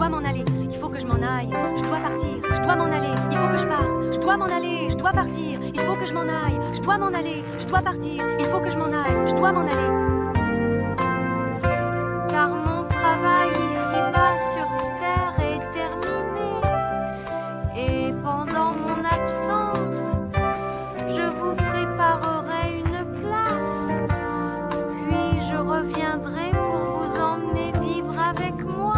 dois m'en aller, il faut que je m'en aille, je dois partir, je dois m'en aller, il faut que je parte, je dois m'en aller, je dois partir, il faut que je m'en aille, je dois m'en aller, je dois partir, il faut que je m'en aille, je dois m'en aller. Car mon travail ici-bas sur terre est terminé, et pendant mon absence, je vous préparerai une place, puis je reviendrai pour vous emmener vivre avec moi.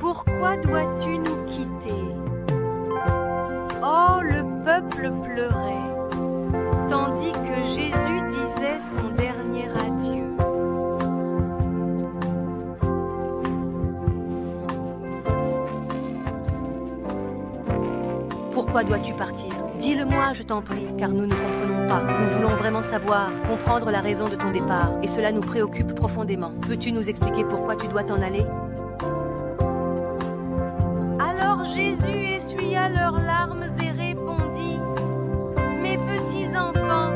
Pourquoi dois-tu nous quitter? Oh, le peuple pleurait, tandis que Jésus disait son dernier adieu. Pourquoi dois-tu partir? Dis-le-moi, je t'en prie, car nous ne comprenons pas. Nous voulons vraiment savoir, comprendre la raison de ton départ, et cela nous préoccupe profondément. Peux-tu nous expliquer pourquoi tu dois t'en aller? Alors Jésus essuya leurs larmes et répondit: Mes petits enfants,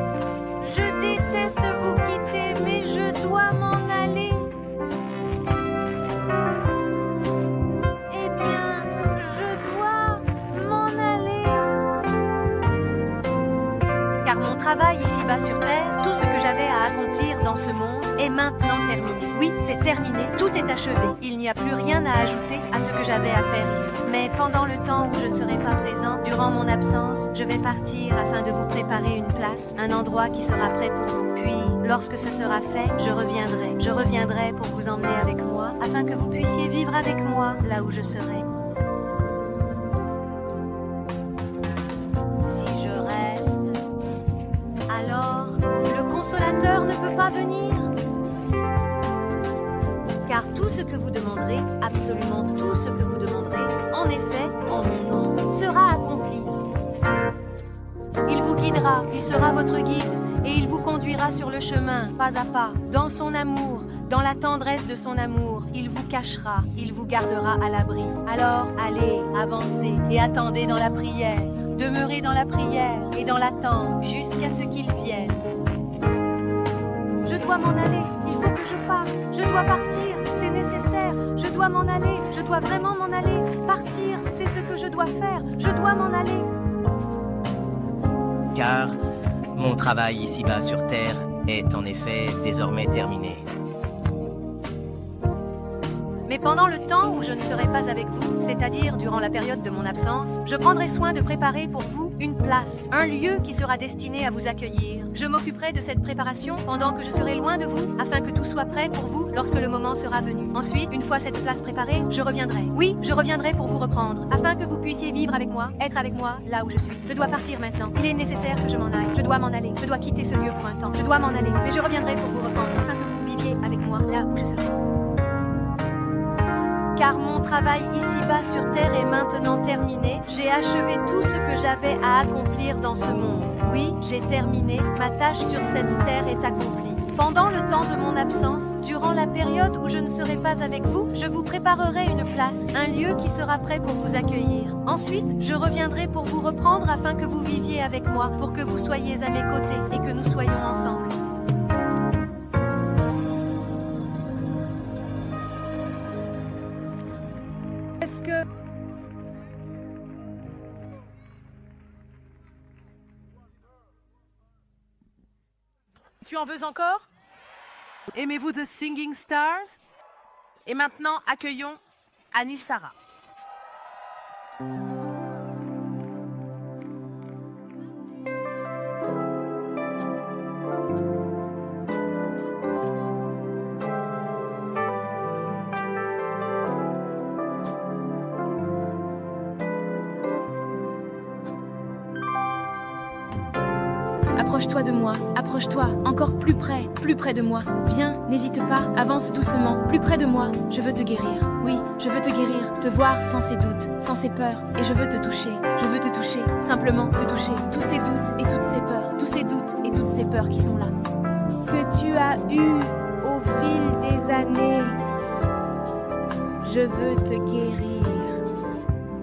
je déteste vous quitter, mais je dois m'en aller. Eh bien, je dois m'en aller. Car mon travail ici-bas sur terre, tout ce que j'avais à accomplir dans ce monde, est maintenant terminé. Oui, c'est terminé, tout est achevé. Il n'y a plus rien à ajouter à ce que j'avais à faire ici. Mais pendant le temps où je ne serai pas présent, durant mon absence, je vais partir afin de vous préparer une place, un endroit qui sera prêt pour vous. Puis, lorsque ce sera fait, je reviendrai. Je reviendrai pour vous emmener avec moi, afin que vous puissiez vivre avec moi là où je serai. Si je reste, alors le consolateur ne peut pas venir. Car tout ce que vous demanderez, absolument tout ce que vous demanderez, en effet, en mon nom, sera accompli. Il vous guidera, il sera votre guide, et il vous conduira sur le chemin, pas à pas, dans son amour, dans la tendresse de son amour. Il vous cachera, il vous gardera à l'abri. Alors, allez, avancez, et attendez dans la prière. Demeurez dans la prière et dans l'attente, jusqu'à ce qu'il vienne. Je dois m'en aller, il faut que je parte, je dois partir, c'est nécessaire, je dois m'en aller, je dois vraiment m'en aller, partir, c'est ce que je dois faire, je dois m'en aller. Car mon travail ici-bas sur terre est en effet désormais terminé. Mais pendant le temps où je ne serai pas avec vous, c'est-à-dire durant la période de mon absence, je prendrai soin de préparer pour vous une place, un lieu qui sera destiné à vous accueillir. Je m'occuperai de cette préparation pendant que je serai loin de vous, afin que tout soit prêt pour vous lorsque le moment sera venu. Ensuite, une fois cette place préparée, je reviendrai. Oui, je reviendrai pour vous reprendre, afin que vous puissiez vivre avec moi, être avec moi là où je suis. Je dois partir maintenant. Il est nécessaire que je m'en aille. Je dois m'en aller. Je dois quitter ce lieu pour un temps. Je dois m'en aller. Mais je reviendrai pour vous reprendre, afin que vous viviez avec moi là où je serai. Car mon travail ici-bas sur terre est maintenant terminé. J'ai achevé tout ce que j'avais à accomplir dans ce monde. Oui, j'ai terminé. Ma tâche sur cette terre est accomplie. Pendant le temps de mon absence, durant la période où je ne serai pas avec vous, je vous préparerai une place, un lieu qui sera prêt pour vous accueillir. Ensuite, je reviendrai pour vous reprendre afin que vous viviez avec moi, pour que vous soyez à mes côtés et que nous soyons ensemble. Est-ce que... Tu en veux encore? Aimez-vous The Singing Stars? Et maintenant, accueillons Annie-Sara. Approche-toi de moi, approche-toi, encore plus près de moi. Viens, n'hésite pas, avance doucement, plus près de moi. Je veux te guérir, oui, je veux te guérir, te voir sans ces doutes, sans ces peurs. Et je veux te toucher, simplement te toucher. Tous ces doutes et toutes ces peurs, tous ces doutes et toutes ces peurs qui sont là. Que tu as eu au fil des années. Je veux te guérir,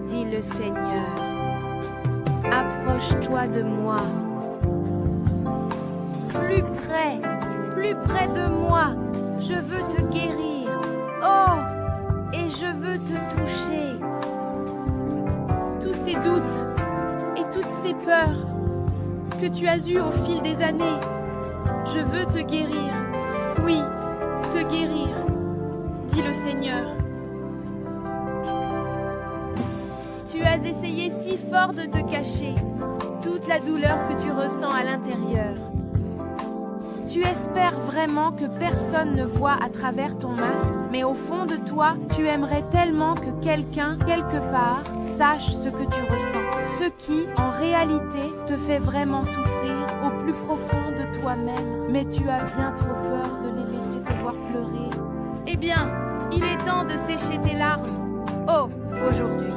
dit le Seigneur. Approche-toi de moi. près de moi. Je veux te guérir. Oh, et je veux te toucher. Tous ces doutes et toutes ces peurs que tu as eues au fil des années, je veux te guérir. Oui, te guérir, dit le Seigneur. Tu as essayé si fort de te cacher toute la douleur que tu ressens à l'intérieur. Tu espères vraiment que personne ne voit à travers ton masque, mais au fond de toi, tu aimerais tellement que quelqu'un, quelque part, sache ce que tu ressens. Ce qui, en réalité, te fait vraiment souffrir au plus profond de toi-même. Mais tu as bien trop peur de les laisser te voir pleurer. Eh bien, il est temps de sécher tes larmes. Oh, aujourd'hui.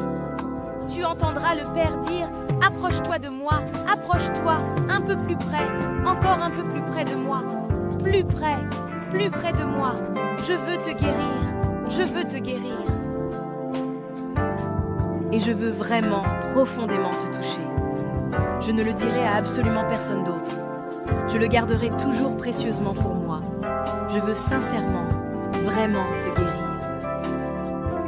Tu entendras le Père dire « Approche-toi de moi, approche-toi, un peu plus près, encore un peu plus près de moi, plus près de moi. Je veux te guérir, je veux te guérir. » Et je veux vraiment, profondément te toucher. Je ne le dirai à absolument personne d'autre. Je le garderai toujours précieusement pour moi. Je veux sincèrement, vraiment te guérir.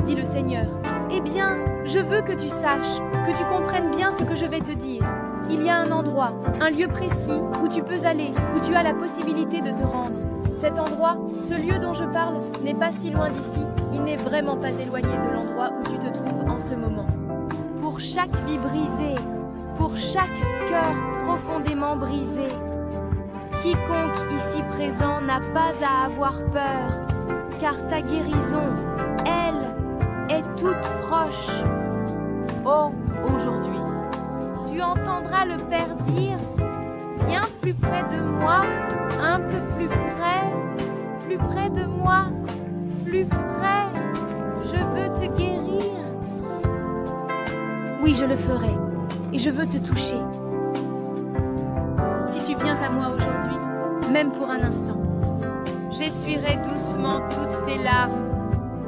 Dit le Seigneur. Eh bien, je veux que tu saches, que tu comprennes bien ce que je vais te dire. Il y a un endroit, un lieu précis où tu peux aller, où tu as la possibilité de te rendre. Cet endroit, ce lieu dont je parle, n'est pas si loin d'ici. Il n'est vraiment pas éloigné de l'endroit où tu te trouves en ce moment. Pour chaque vie brisée, pour chaque cœur profondément brisé, quiconque ici présent n'a pas à avoir peur, car ta guérison, elle, est toute proche. Oh, aujourd'hui, tu entendras le Père dire « Viens plus près de moi, un peu plus près de moi, plus près, je veux te guérir. » Oui, je le ferai, et je veux te toucher. Si tu viens à moi aujourd'hui, même pour un instant, j'essuierai doucement toutes tes larmes.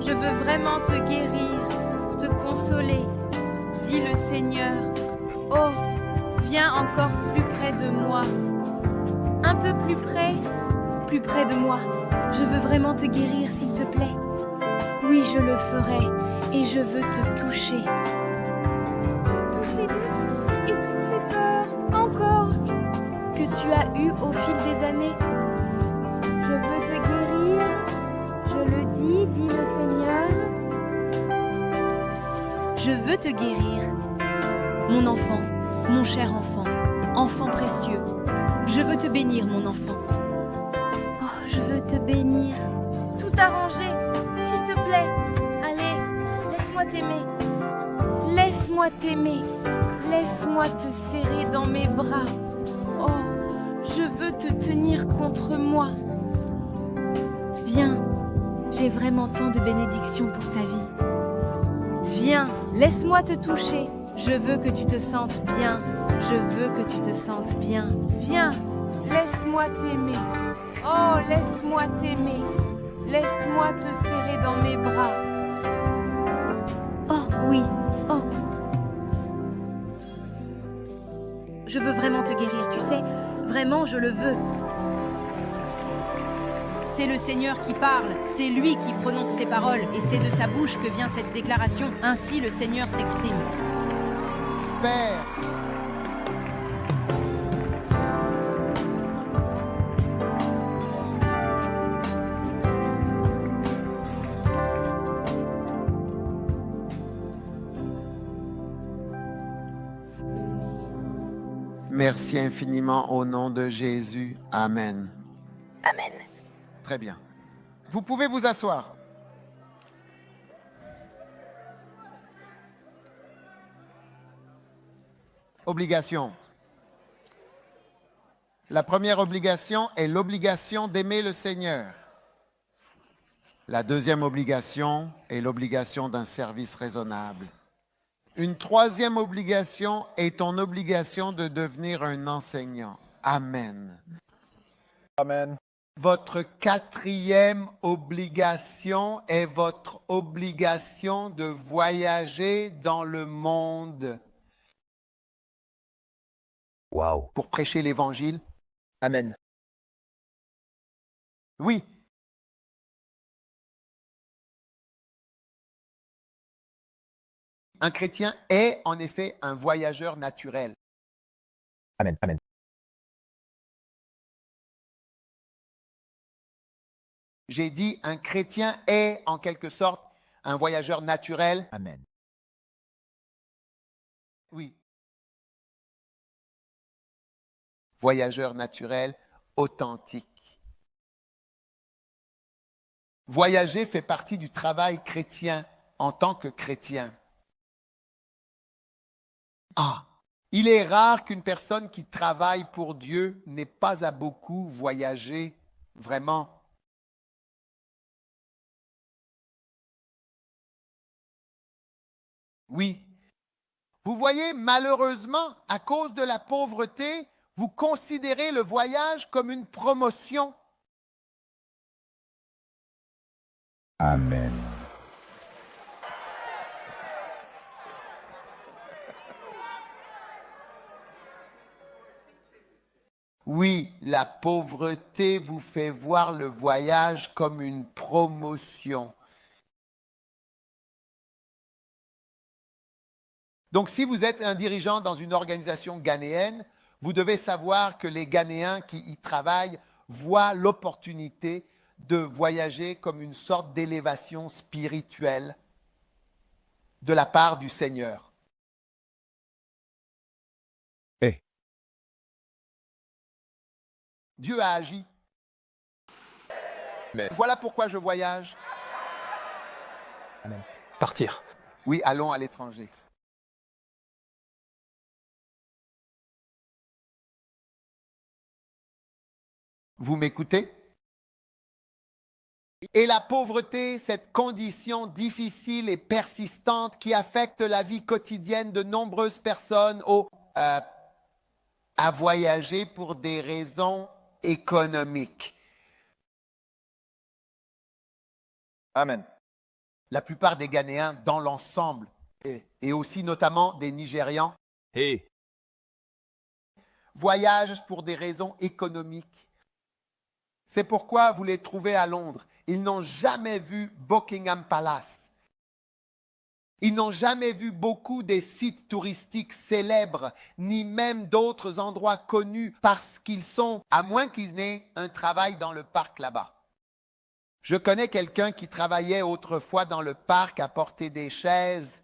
Je veux vraiment te guérir, te consoler, dit le Seigneur. Oh, viens encore plus près de moi. Un peu plus près de moi. Je veux vraiment te guérir, s'il te plaît. Oui, je le ferai, et je veux te toucher. Tous ces doutes et toutes ces peurs, encore, que tu as eues au fil des années. Je veux te guérir. Je le dis, dit le Seigneur. Je veux te guérir, mon enfant, mon cher enfant, enfant précieux. Je veux te bénir, mon enfant. Oh, je veux te bénir. Tout arranger, s'il te plaît. Allez, laisse-moi t'aimer. Laisse-moi t'aimer. Laisse-moi te serrer dans mes bras. Oh, je veux te tenir contre moi. Viens. J'ai vraiment tant de bénédictions pour ta vie. Viens, laisse-moi te toucher. Je veux que tu te sentes bien. Je veux que tu te sentes bien. Viens, laisse-moi t'aimer. Oh, laisse-moi t'aimer. Laisse-moi te serrer dans mes bras. Oh, oui, oh. Je veux vraiment te guérir, tu sais. Vraiment, je le veux. C'est le Seigneur qui parle, c'est lui qui prononce ces paroles, et c'est de sa bouche que vient cette déclaration. Ainsi le Seigneur s'exprime. Père, merci infiniment au nom de Jésus. Amen. Amen. Très bien. Vous pouvez vous asseoir. Obligation. La première obligation est l'obligation d'aimer le Seigneur. La deuxième obligation est l'obligation d'un service raisonnable. Une troisième obligation est ton obligation de devenir un enseignant. Amen. Amen. Votre quatrième obligation est votre obligation de voyager dans le monde. Wow. Pour prêcher l'Évangile. Amen. Oui. Un chrétien est en effet un voyageur naturel. Amen. Amen. J'ai dit un chrétien est en quelque sorte un voyageur naturel. Amen. Oui. Voyageur naturel, authentique. Voyager fait partie du travail chrétien en tant que chrétien. Ah, il est rare qu'une personne qui travaille pour Dieu n'ait pas à beaucoup voyager, vraiment. Oui. Vous voyez, malheureusement, à cause de la pauvreté, vous considérez le voyage comme une promotion. Amen. Oui, la pauvreté vous fait voir le voyage comme une promotion. Donc, si vous êtes un dirigeant dans une organisation ghanéenne, vous devez savoir que les Ghanéens qui y travaillent voient l'opportunité de voyager comme une sorte d'élévation spirituelle de la part du Seigneur. Eh. Dieu a agi. Mais- Voilà pourquoi je voyage. Amen. Partir. Oui, allons à l'étranger. Vous m'écoutez? Et la pauvreté, cette condition difficile et persistante qui affecte la vie quotidienne de nombreuses personnes à voyager pour des raisons économiques. Amen. La plupart des Ghanéens, dans l'ensemble, et aussi notamment des Nigérians, Hé. voyagent pour des raisons économiques. C'est pourquoi vous les trouvez à Londres. Ils n'ont jamais vu Buckingham Palace. Ils n'ont jamais vu beaucoup des sites touristiques célèbres, ni même d'autres endroits connus parce qu'ils sont, à moins qu'ils n'aient un travail dans le parc là-bas. Je connais quelqu'un qui travaillait autrefois dans le parc à porter des chaises,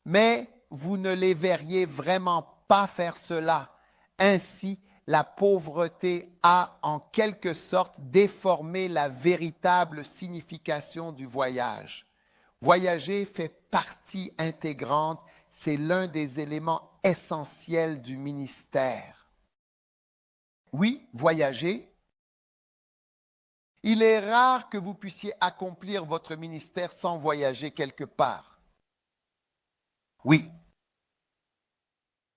mais vous ne les verriez vraiment pas faire cela. Ainsi, la pauvreté a en quelque sorte déformé la véritable signification du voyage. Voyager fait partie intégrante, c'est l'un des éléments essentiels du ministère. Oui, voyager. Il est rare que vous puissiez accomplir votre ministère sans voyager quelque part. Oui.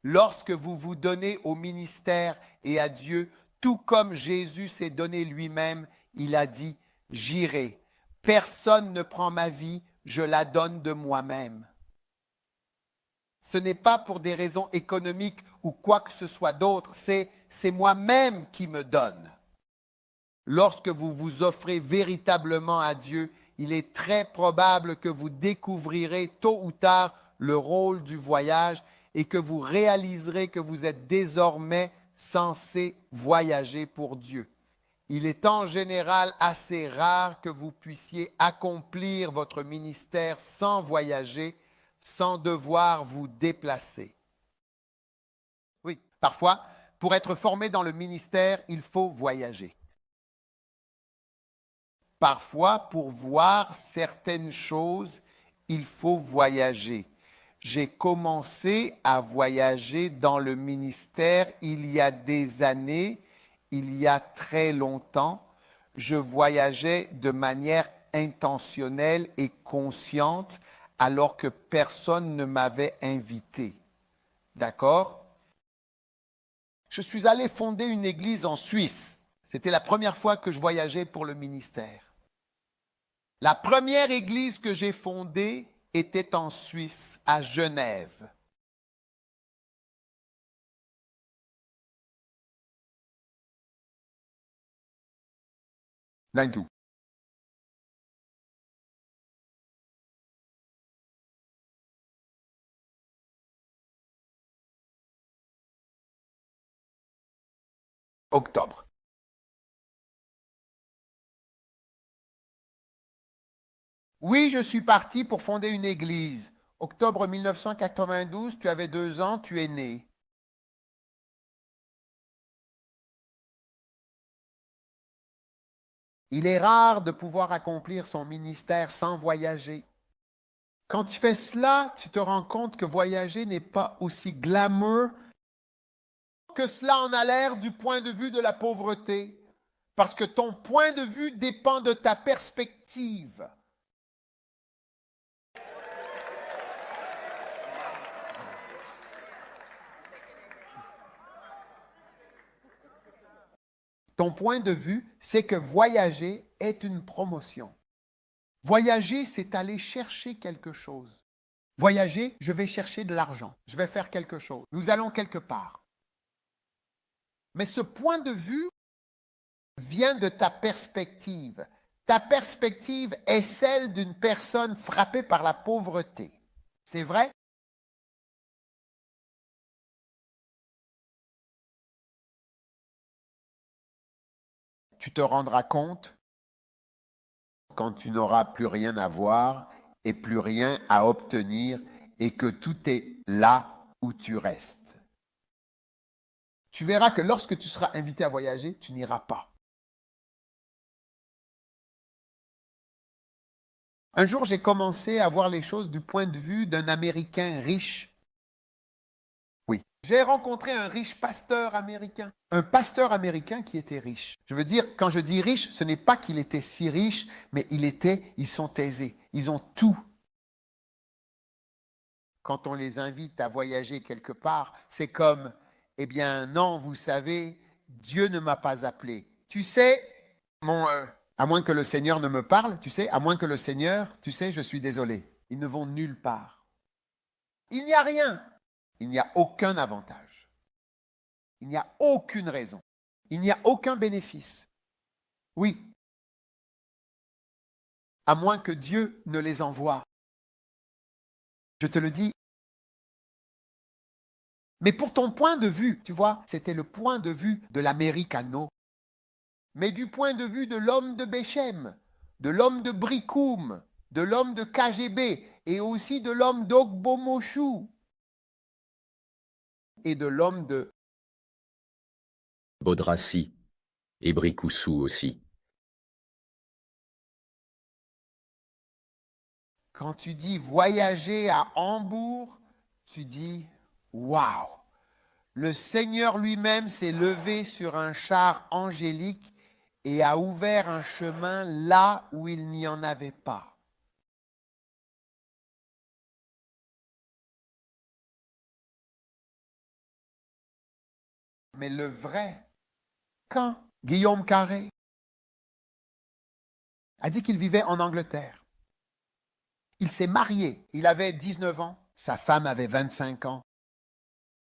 Lorsque vous vous donnez au ministère et à Dieu, tout comme Jésus s'est donné lui-même, il a dit, « J'irai. Personne ne prend ma vie, je la donne de moi-même. » Ce n'est pas pour des raisons économiques ou quoi que ce soit d'autre, c'est moi-même qui me donne. Lorsque vous vous offrez véritablement à Dieu, il est très probable que vous découvrirez tôt ou tard le rôle du voyage et que vous réaliserez que vous êtes désormais censé voyager pour Dieu. Il est en général assez rare que vous puissiez accomplir votre ministère sans voyager, sans devoir vous déplacer. Oui, parfois, pour être formé dans le ministère, il faut voyager. Parfois, pour voir certaines choses, il faut voyager. J'ai commencé à voyager dans le ministère il y a des années, il y a très longtemps. Je voyageais de manière intentionnelle et consciente alors que personne ne m'avait invité. D'accord? Je suis allé fonder une église en Suisse. C'était la première fois que je voyageais pour le ministère. La première église que j'ai fondée était en Suisse, à Genève. 92. Octobre. Oui, je suis parti pour fonder une église. Octobre 1992, tu avais 2 ans, tu es né. Il est rare de pouvoir accomplir son ministère sans voyager. Quand tu fais cela, tu te rends compte que voyager n'est pas aussi glamour que cela en a l'air du point de vue de la pauvreté, parce que ton point de vue dépend de ta perspective. Ton point de vue, c'est que voyager est une promotion. Voyager, c'est aller chercher quelque chose. Voyager, je vais chercher de l'argent. Je vais faire quelque chose. Nous allons quelque part. Mais ce point de vue vient de ta perspective. Ta perspective est celle d'une personne frappée par la pauvreté. C'est vrai? Tu te rendras compte quand tu n'auras plus rien à voir et plus rien à obtenir et que tout est là où tu restes. Tu verras que lorsque tu seras invité à voyager, tu n'iras pas. Un jour, j'ai commencé à voir les choses du point de vue d'un Américain riche. Oui. J'ai rencontré un riche pasteur américain. Un pasteur américain qui était riche. Je veux dire, quand je dis riche, ce n'est pas qu'il était si riche, mais ils sont aisés. Ils ont tout. Quand on les invite à voyager quelque part, c'est comme, eh bien non, vous savez, Dieu ne m'a pas appelé. Tu sais, à moins que le Seigneur ne me parle, tu sais, à moins que le Seigneur, tu sais, je suis désolé. Ils ne vont nulle part. Il n'y a rien. Il n'y a aucun avantage. Il n'y a aucune raison. Il n'y a aucun bénéfice. Oui. À moins que Dieu ne les envoie. Je te le dis. Mais pour ton point de vue, tu vois, c'était le point de vue de l'Americano. Mais du point de vue de l'homme de Béchem, de l'homme de Brikoum, de l'homme de KGB et aussi de l'homme d'Ogbomoshu et de l'homme de Bodrassi et Brikoussou aussi. Quand tu dis voyager à Hambourg, tu dis waouh! Le Seigneur lui-même s'est levé sur un char angélique et a ouvert un chemin là où il n'y en avait pas. Mais le vrai, quand Guillaume Carré a dit qu'il vivait en Angleterre, il s'est marié, il avait 19 ans, sa femme avait 25 ans.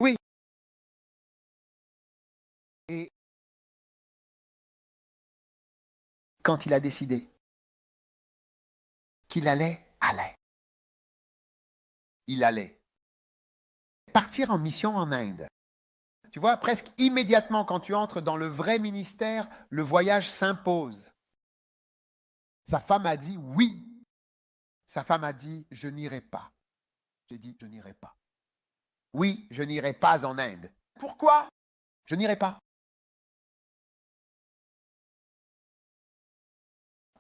Oui. Et quand il a décidé qu'il allait. Il allait partir en mission en Inde. Tu vois, presque immédiatement quand tu entres dans le vrai ministère, le voyage s'impose. Sa femme a dit oui. Sa femme a dit je n'irai pas. J'ai dit je n'irai pas. Oui, je n'irai pas en Inde. Pourquoi? Je n'irai pas.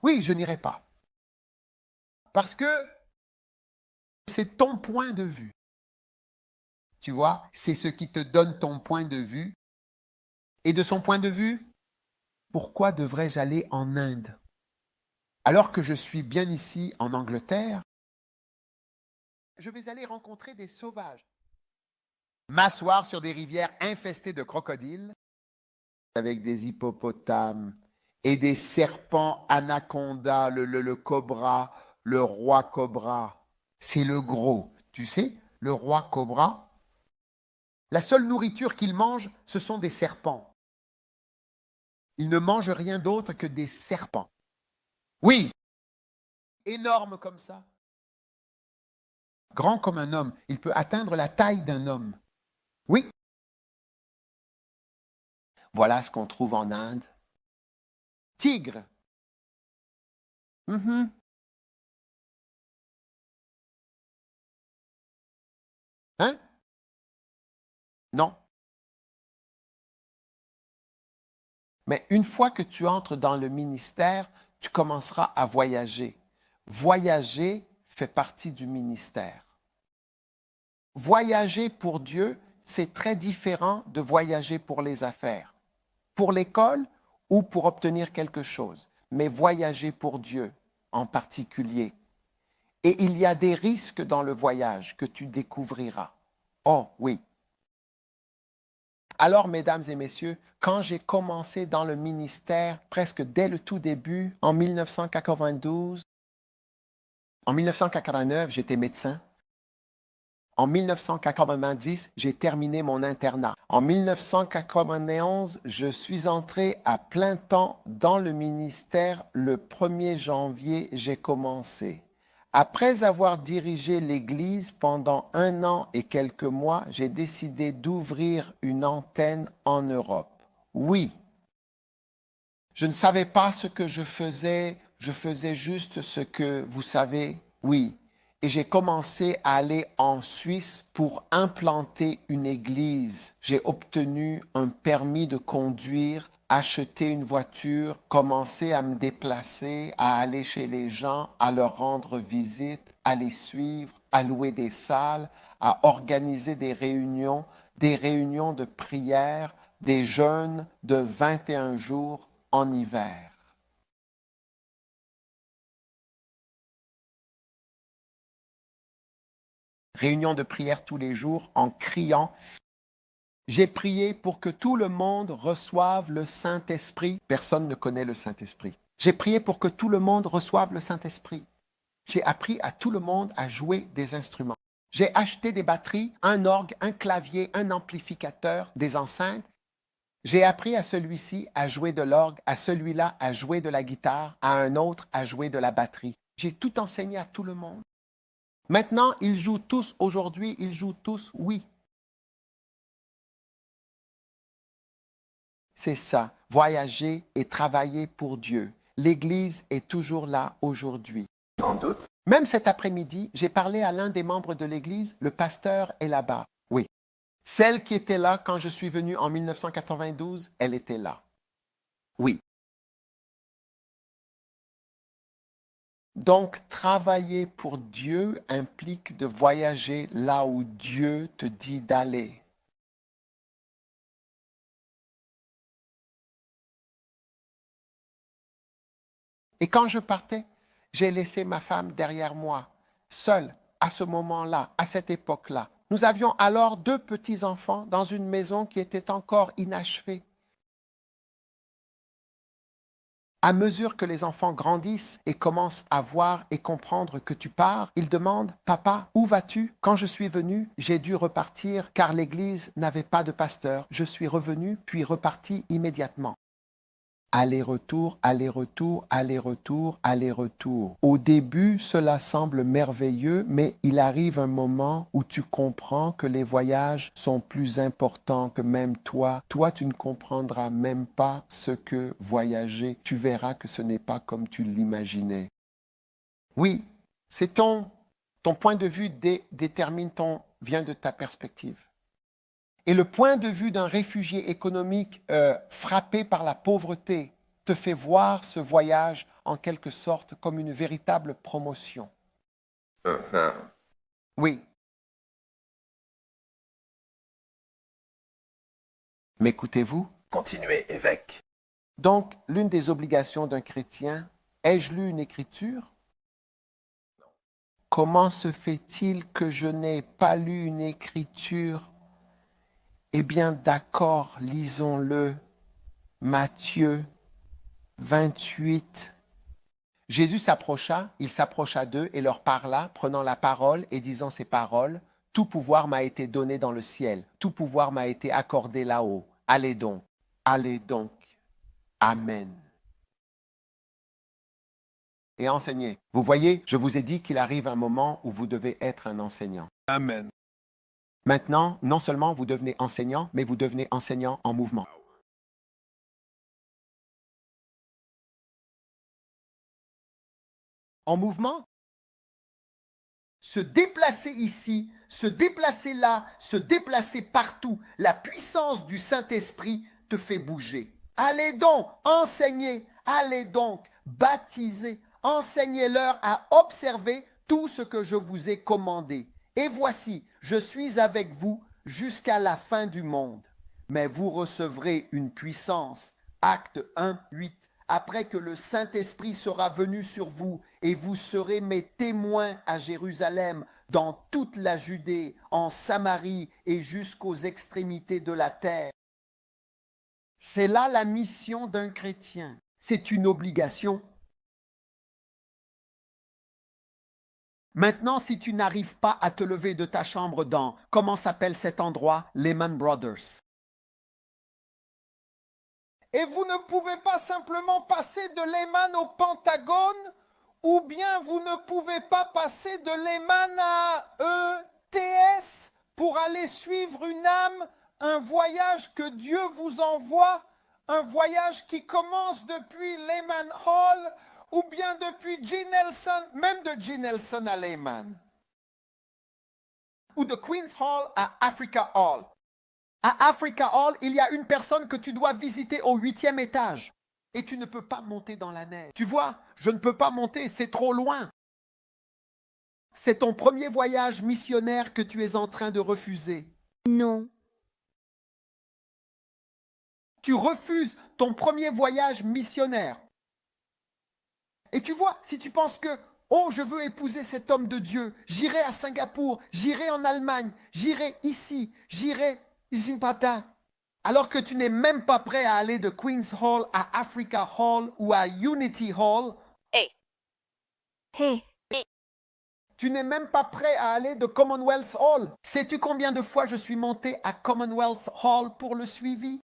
Oui, je n'irai pas. Parce que c'est ton point de vue. Tu vois, c'est ce qui te donne ton point de vue. Et de son point de vue, pourquoi devrais-je aller en Inde? Alors que je suis bien ici en Angleterre, je vais aller rencontrer des sauvages. M'asseoir sur des rivières infestées de crocodiles, avec des hippopotames et des serpents anacondas, le cobra, le roi cobra. C'est le gros, tu sais, le roi cobra. La seule nourriture qu'il mange, ce sont des serpents. Il ne mange rien d'autre que des serpents. Oui, énorme comme ça. Grand comme un homme. Il peut atteindre la taille d'un homme. Oui. Voilà ce qu'on trouve en Inde. Tigre. Mhm. Hein? Non. Mais une fois que tu entres dans le ministère, tu commenceras à voyager. Voyager fait partie du ministère. Voyager pour Dieu, c'est très différent de voyager pour les affaires, pour l'école ou pour obtenir quelque chose, mais voyager pour Dieu en particulier. Et il y a des risques dans le voyage que tu découvriras. Oh oui. Alors, mesdames et messieurs, quand j'ai commencé dans le ministère, presque dès le tout début, en 1992, en 1989, j'étais médecin. En 1990, j'ai terminé mon internat. En 1991, je suis entré à plein temps dans le ministère. Le 1er janvier, j'ai commencé. Après avoir dirigé l'Église pendant 1 an et quelques mois, j'ai décidé d'ouvrir une antenne en Europe. Oui, je ne savais pas ce que je faisais juste ce que vous savez, oui. Et j'ai commencé à aller en Suisse pour implanter une église. J'ai obtenu un permis de conduire, acheté une voiture, commencé à me déplacer, à aller chez les gens, à leur rendre visite, à les suivre, à louer des salles, à organiser des réunions de prière, des jeûnes de 21 jours en hiver. Réunion de prière tous les jours en criant. J'ai prié pour que tout le monde reçoive le Saint-Esprit. Personne ne connaît le Saint-Esprit. J'ai prié pour que tout le monde reçoive le Saint-Esprit. J'ai appris à tout le monde à jouer des instruments. J'ai acheté des batteries, un orgue, un clavier, un amplificateur, des enceintes. J'ai appris à celui-ci à jouer de l'orgue, à celui-là à jouer de la guitare, à un autre à jouer de la batterie. J'ai tout enseigné à tout le monde. Maintenant, ils jouent tous, aujourd'hui, ils jouent tous, oui. C'est ça, voyager et travailler pour Dieu. L'Église est toujours là aujourd'hui. Sans doute. Même cet après-midi, j'ai parlé à l'un des membres de l'Église, le pasteur est là-bas. Oui. Celle qui était là quand je suis venu en 1992, elle était là. Oui. Donc, travailler pour Dieu implique de voyager là où Dieu te dit d'aller. Et quand je partais, j'ai laissé ma femme derrière moi, seule, à ce moment-là, à cette époque-là. Nous avions alors 2 petits-enfants dans une maison qui était encore inachevée. À mesure que les enfants grandissent et commencent à voir et comprendre que tu pars, ils demandent « Papa, où vas-tu » Quand je suis venu, j'ai dû repartir car l'église n'avait pas de pasteur. Je suis revenu puis reparti immédiatement. Aller-retour, aller-retour, aller-retour, aller-retour. Au début, cela semble merveilleux, mais il arrive un moment où tu comprends que les voyages sont plus importants que même toi. Toi, tu ne comprendras même pas ce que voyager. Tu verras que ce n'est pas comme tu l'imaginais. Oui, c'est ton point de vue vient de ta perspective. Et le point de vue d'un réfugié économique frappé par la pauvreté te fait voir ce voyage en quelque sorte comme une véritable promotion. Oui. M'écoutez-vous? Continuez, évêque. Donc, l'une des obligations d'un chrétien, ai-je lu une écriture? Comment se fait-il que je n'ai pas lu une écriture? Eh bien, d'accord, lisons-le. Matthieu 28. Jésus s'approcha, il s'approcha d'eux et leur parla, prenant la parole et disant ces paroles. Tout pouvoir m'a été donné dans le ciel, tout pouvoir m'a été accordé là-haut. Allez donc, allez donc. Amen. Et enseigner. Vous voyez, je vous ai dit qu'il arrive un moment où vous devez être un enseignant. Amen. Maintenant, non seulement vous devenez enseignant, mais vous devenez enseignant en mouvement. En mouvement? Se déplacer ici, se déplacer là, se déplacer partout. La puissance du Saint-Esprit te fait bouger. Allez donc, enseignez, allez donc, baptisez, enseignez-leur à observer tout ce que je vous ai commandé. Et voici, je suis avec vous jusqu'à la fin du monde. Mais vous recevrez une puissance. Acte 1, 8. Après que le Saint-Esprit sera venu sur vous, et vous serez mes témoins à Jérusalem, dans toute la Judée, en Samarie et jusqu'aux extrémités de la terre. C'est là la mission d'un chrétien. C'est une obligation. Maintenant, si tu n'arrives pas à te lever de ta chambre dans, comment s'appelle cet endroit? Lehman Brothers. Et vous ne pouvez pas simplement passer de Lehman au Pentagone, ou bien vous ne pouvez pas passer de Lehman à ETS pour aller suivre une âme, un voyage que Dieu vous envoie, un voyage qui commence depuis Lehman Hall, ou bien depuis G. Nelson, même de G. Nelson à Lehman, ou de Queen's Hall à Africa Hall. À Africa Hall, il y a une personne que tu dois visiter au 8e étage. Et tu ne peux pas monter dans la neige. Tu vois, je ne peux pas monter, c'est trop loin. C'est ton premier voyage missionnaire que tu es en train de refuser. Non. Tu refuses ton premier voyage missionnaire. Et tu vois, si tu penses que, oh, je veux épouser cet homme de Dieu, j'irai à Singapour, j'irai en Allemagne, j'irai ici, j'irai Zimbabwe, alors que tu n'es même pas prêt à aller de Queen's Hall à Africa Hall ou à Unity Hall. Hey. Tu n'es même pas prêt à aller de Commonwealth Hall. Sais-tu combien de fois je suis monté à Commonwealth Hall pour le suivi?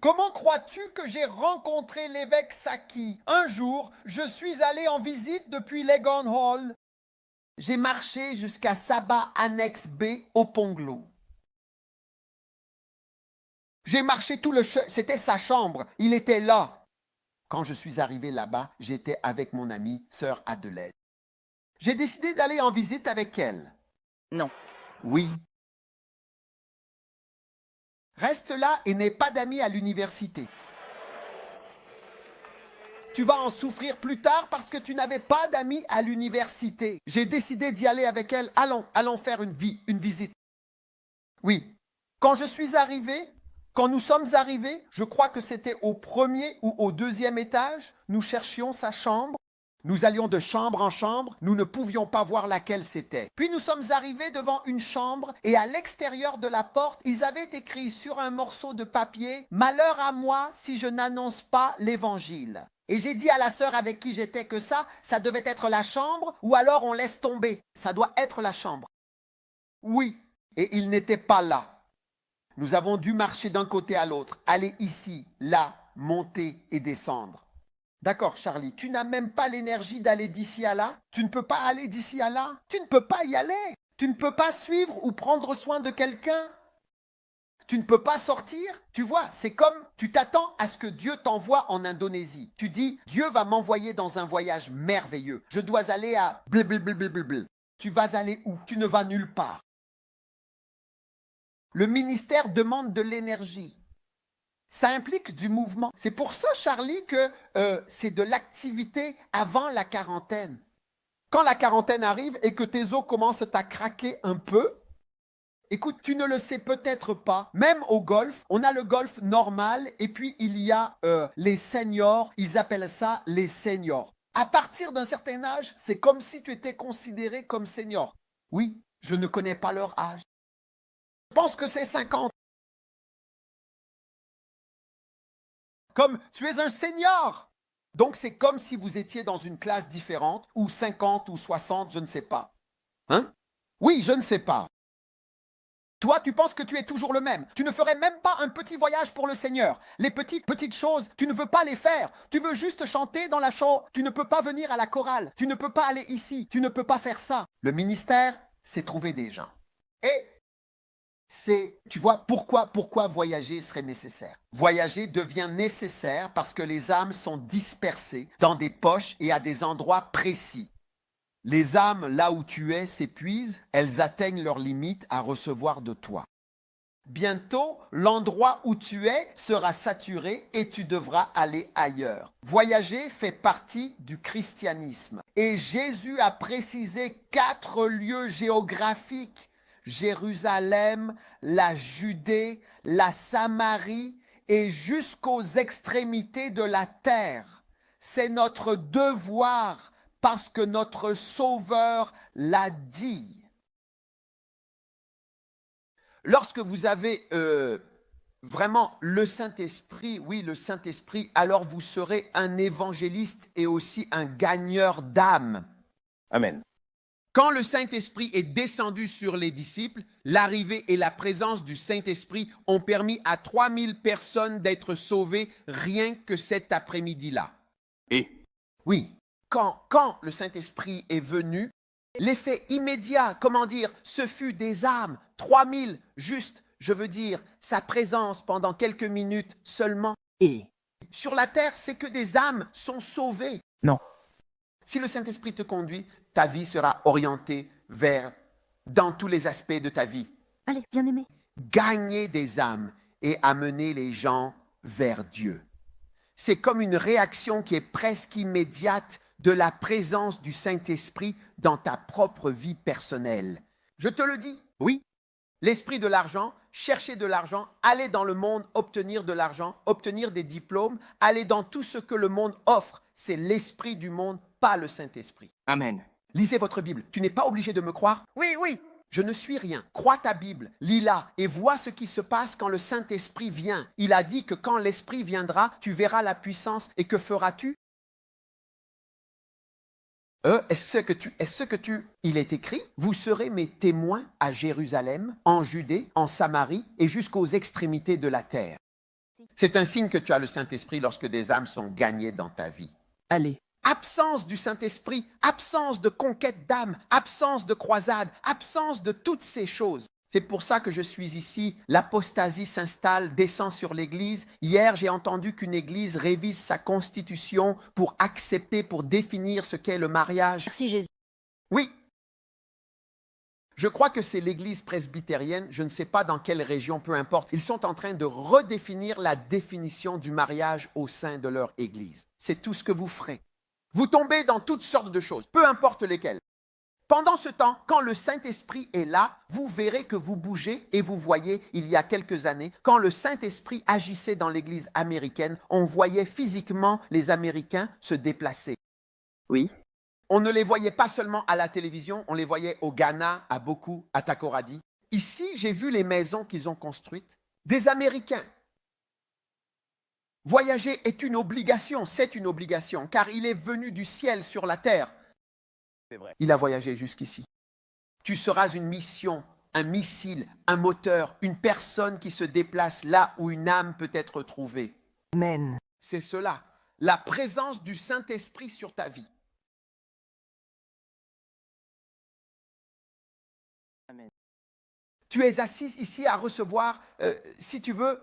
Comment crois-tu que j'ai rencontré l'évêque Saki? Un jour, je suis allé en visite depuis Legon Hall. J'ai marché jusqu'à Sabah Annexe B au Ponglo. J'ai marché tout le chemin, c'était sa chambre, il était là. Quand je suis arrivé là-bas, j'étais avec mon amie, sœur Adelaide. J'ai décidé d'aller en visite avec elle. Non. Oui. Reste là et n'aie pas d'amis à l'université. Tu vas en souffrir plus tard parce que tu n'avais pas d'amis à l'université. J'ai décidé d'y aller avec elle. Allons faire une visite. Oui. Quand nous sommes arrivés, je crois que c'était au 1er ou au 2e étage, nous cherchions sa chambre. Nous allions de chambre en chambre, nous ne pouvions pas voir laquelle c'était. Puis nous sommes arrivés devant une chambre et à l'extérieur de la porte, ils avaient écrit sur un morceau de papier « Malheur à moi si je n'annonce pas l'évangile ». Et j'ai dit à la sœur avec qui j'étais que ça devait être la chambre ou alors on laisse tomber. Ça doit être la chambre. Oui, et il n'était pas là. Nous avons dû marcher d'un côté à l'autre, aller ici, là, monter et descendre. D'accord, Charlie, tu n'as même pas l'énergie d'aller d'ici à là? Tu ne peux pas aller d'ici à là? Tu ne peux pas y aller? Tu ne peux pas suivre ou prendre soin de quelqu'un? Tu ne peux pas sortir? Tu vois, c'est comme tu t'attends à ce que Dieu t'envoie en Indonésie. Tu dis, Dieu va m'envoyer dans un voyage merveilleux. Je dois aller à blablabla. Tu vas aller où? Tu ne vas nulle part. Le ministère demande de l'énergie. Ça implique du mouvement. C'est pour ça, Charlie, que c'est de l'activité avant la quarantaine. Quand la quarantaine arrive et que tes os commencent à craquer un peu, écoute, tu ne le sais peut-être pas, même au golf, on a le golf normal et puis il y a les seniors, ils appellent ça les seniors. À partir d'un certain âge, c'est comme si tu étais considéré comme senior. Oui, je ne connais pas leur âge. Je pense que c'est 50. Comme tu es un senior. Donc c'est comme si vous étiez dans une classe différente, ou 50 ou 60, je ne sais pas. Hein? Oui, je ne sais pas. Toi, tu penses que tu es toujours le même. Tu ne ferais même pas un petit voyage pour le Seigneur. Les petites choses, tu ne veux pas les faire. Tu veux juste chanter dans la chambre. Tu ne peux pas venir à la chorale. Tu ne peux pas aller ici. Tu ne peux pas faire ça. Le ministère, c'est trouver des gens. Et tu vois, pourquoi voyager serait nécessaire? Voyager devient nécessaire parce que les âmes sont dispersées dans des poches et à des endroits précis. Les âmes, là où tu es, s'épuisent, elles atteignent leurs limites à recevoir de toi. Bientôt, l'endroit où tu es sera saturé et tu devras aller ailleurs. Voyager fait partie du christianisme. Et Jésus a précisé 4 lieux géographiques: Jérusalem, la Judée, la Samarie et jusqu'aux extrémités de la terre. C'est notre devoir parce que notre Sauveur l'a dit. Lorsque vous avez vraiment le Saint-Esprit, oui, le Saint-Esprit, alors vous serez un évangéliste et aussi un gagneur d'âmes. Amen. Quand le Saint-Esprit est descendu sur les disciples, l'arrivée et la présence du Saint-Esprit ont permis à 3000 personnes d'être sauvées rien que cet après-midi-là. Oui, quand le Saint-Esprit est venu, l'effet immédiat, ce fut des âmes, 3000, juste, je veux dire, sa présence pendant quelques minutes seulement. Et sur la terre, c'est que des âmes sont sauvées. Non. Si le Saint-Esprit te conduit, ta vie sera orientée dans tous les aspects de ta vie. Allez, bien-aimé. Gagner des âmes et amener les gens vers Dieu. C'est comme une réaction qui est presque immédiate de la présence du Saint-Esprit dans ta propre vie personnelle. Je te le dis. Oui. L'esprit de l'argent, chercher de l'argent, aller dans le monde, obtenir de l'argent, obtenir des diplômes, aller dans tout ce que le monde offre, c'est l'esprit du monde, pas le Saint-Esprit. Amen. Lisez votre Bible. Tu n'es pas obligé de me croire? Oui, oui. Je ne suis rien. Crois ta Bible, lis-la et vois ce qui se passe quand le Saint-Esprit vient. Il a dit que quand l'Esprit viendra, tu verras la puissance. Et que feras-tu? Il est écrit, vous serez mes témoins à Jérusalem, en Judée, en Samarie et jusqu'aux extrémités de la terre. C'est un signe que tu as le Saint-Esprit lorsque des âmes sont gagnées dans ta vie. Allez. Absence du Saint-Esprit, absence de conquête d'âme, absence de croisade, absence de toutes ces choses. C'est pour ça que je suis ici. L'apostasie s'installe, descend sur l'Église. Hier, j'ai entendu qu'une Église révise sa constitution pour accepter, pour définir ce qu'est le mariage. Merci Jésus. Oui. Je crois que c'est l'Église presbytérienne, je ne sais pas dans quelle région, peu importe. Ils sont en train de redéfinir la définition du mariage au sein de leur Église. C'est tout ce que vous ferez. Vous tombez dans toutes sortes de choses, peu importe lesquelles. Pendant ce temps, quand le Saint-Esprit est là, vous verrez que vous bougez et vous voyez, il y a quelques années, quand le Saint-Esprit agissait dans l'Église américaine, on voyait physiquement les Américains se déplacer. Oui. On ne les voyait pas seulement à la télévision, on les voyait au Ghana, à Boku, à Takoradi. Ici, j'ai vu les maisons qu'ils ont construites. Des Américains. Voyager est une obligation, c'est une obligation, car il est venu du ciel sur la terre. C'est vrai. Il a voyagé jusqu'ici. Tu seras une mission, un missile, un moteur, une personne qui se déplace là où une âme peut être trouvée. Amen. C'est cela, la présence du Saint-Esprit sur ta vie. Amen. Tu es assis ici à recevoir, si tu veux,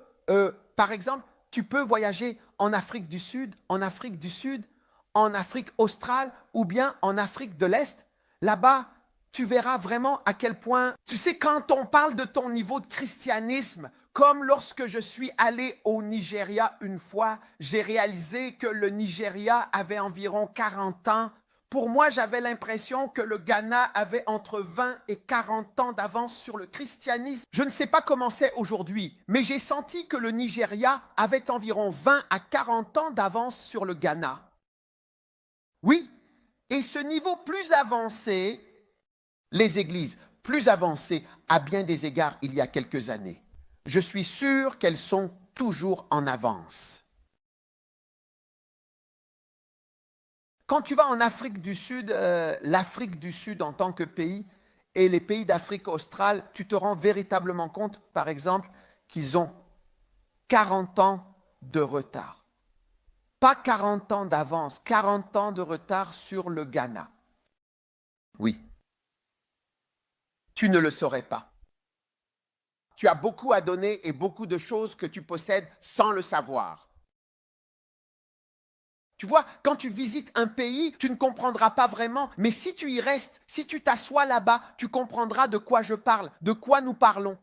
par exemple, tu peux voyager en Afrique du Sud, en Afrique australe ou bien en Afrique de l'Est. Là-bas, tu verras vraiment à quel point... Tu sais, quand on parle de ton niveau de christianisme, comme lorsque je suis allé au Nigeria une fois, j'ai réalisé que le Nigeria avait environ 40 ans. Pour moi, j'avais l'impression que le Ghana avait entre 20 et 40 ans d'avance sur le christianisme. Je ne sais pas comment c'est aujourd'hui, mais j'ai senti que le Nigeria avait environ 20 à 40 ans d'avance sur le Ghana. Oui, et ce niveau plus avancé, les églises plus avancées à bien des égards il y a quelques années, je suis sûr qu'elles sont toujours en avance. Quand tu vas en Afrique du Sud, l'Afrique du Sud en tant que pays et les pays d'Afrique australe, tu te rends véritablement compte, par exemple, qu'ils ont 40 ans de retard. Pas 40 ans d'avance, 40 ans de retard sur le Ghana. Oui. Tu ne le saurais pas. Tu as beaucoup à donner et beaucoup de choses que tu possèdes sans le savoir. Tu vois, quand tu visites un pays, tu ne comprendras pas vraiment, mais si tu y restes, si tu t'assois là-bas, tu comprendras de quoi je parle, de quoi nous parlons.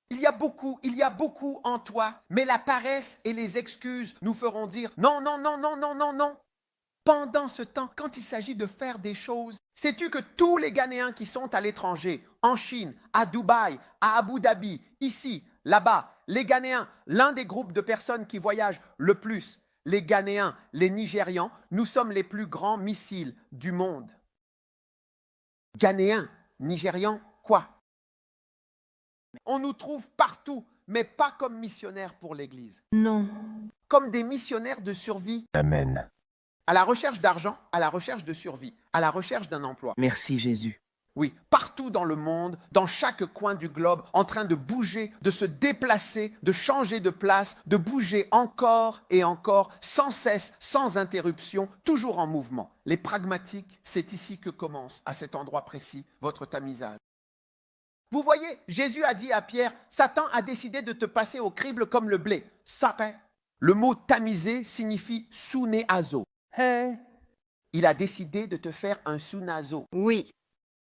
Il y a beaucoup en toi, mais la paresse et les excuses nous feront dire non, non, non, non, non, non, non. Pendant ce temps, quand il s'agit de faire des choses, sais-tu que tous les Ghanéens qui sont à l'étranger, en Chine, à Dubaï, à Abu Dhabi, ici, là-bas, les Ghanéens, l'un des groupes de personnes qui voyagent le plus, les Ghanéens, les Nigérians, nous sommes les plus grands missiles du monde. Ghanéens, Nigérians, quoi? On nous trouve partout, mais pas comme missionnaires pour l'Église. Non. Comme des missionnaires de survie. Amen. À la recherche d'argent, à la recherche de survie, à la recherche d'un emploi. Merci Jésus. Oui, partout dans le monde, dans chaque coin du globe, en train de bouger, de se déplacer, de changer de place, de bouger encore et encore, sans cesse, sans interruption, toujours en mouvement. Les pragmatiques, c'est ici que commence, à cet endroit précis, votre tamisage. Vous voyez, Jésus a dit à Pierre, Satan a décidé de te passer au crible comme le blé. Sapin. Le mot tamiser signifie sounéazo. Il a décidé de te faire un sounazo. Oui.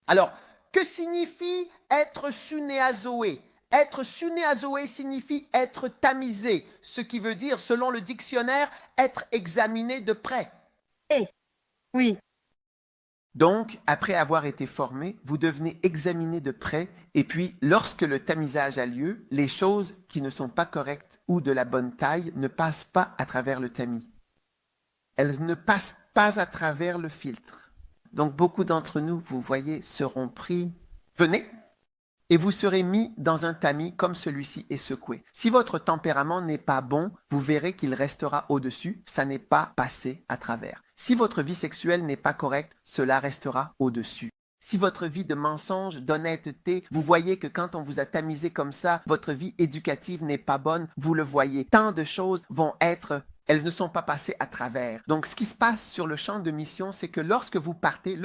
Alors, que signifie être sunéazoé? Être sunéazoé signifie être tamisé, ce qui veut dire, selon le dictionnaire, être examiné de près. Oui. Donc, après avoir été formé, vous devenez examiné de près et puis, lorsque le tamisage a lieu, les choses qui ne sont pas correctes ou de la bonne taille ne passent pas à travers le tamis. Elles ne passent pas à travers le filtre. Donc, beaucoup d'entre nous, vous voyez, seront pris. Venez et vous serez mis dans un tamis comme celui-ci et secoué. Si votre tempérament n'est pas bon, vous verrez qu'il restera au-dessus. Ça n'est pas passé à travers. Si votre vie sexuelle n'est pas correcte, cela restera au-dessus. Si votre vie de mensonge, d'honnêteté, vous voyez que quand on vous a tamisé comme ça, votre vie éducative n'est pas bonne, vous le voyez. Tant de choses vont être... Elles ne sont pas passées à travers. Donc, ce qui se passe sur le champ de mission, c'est que lorsque vous partez,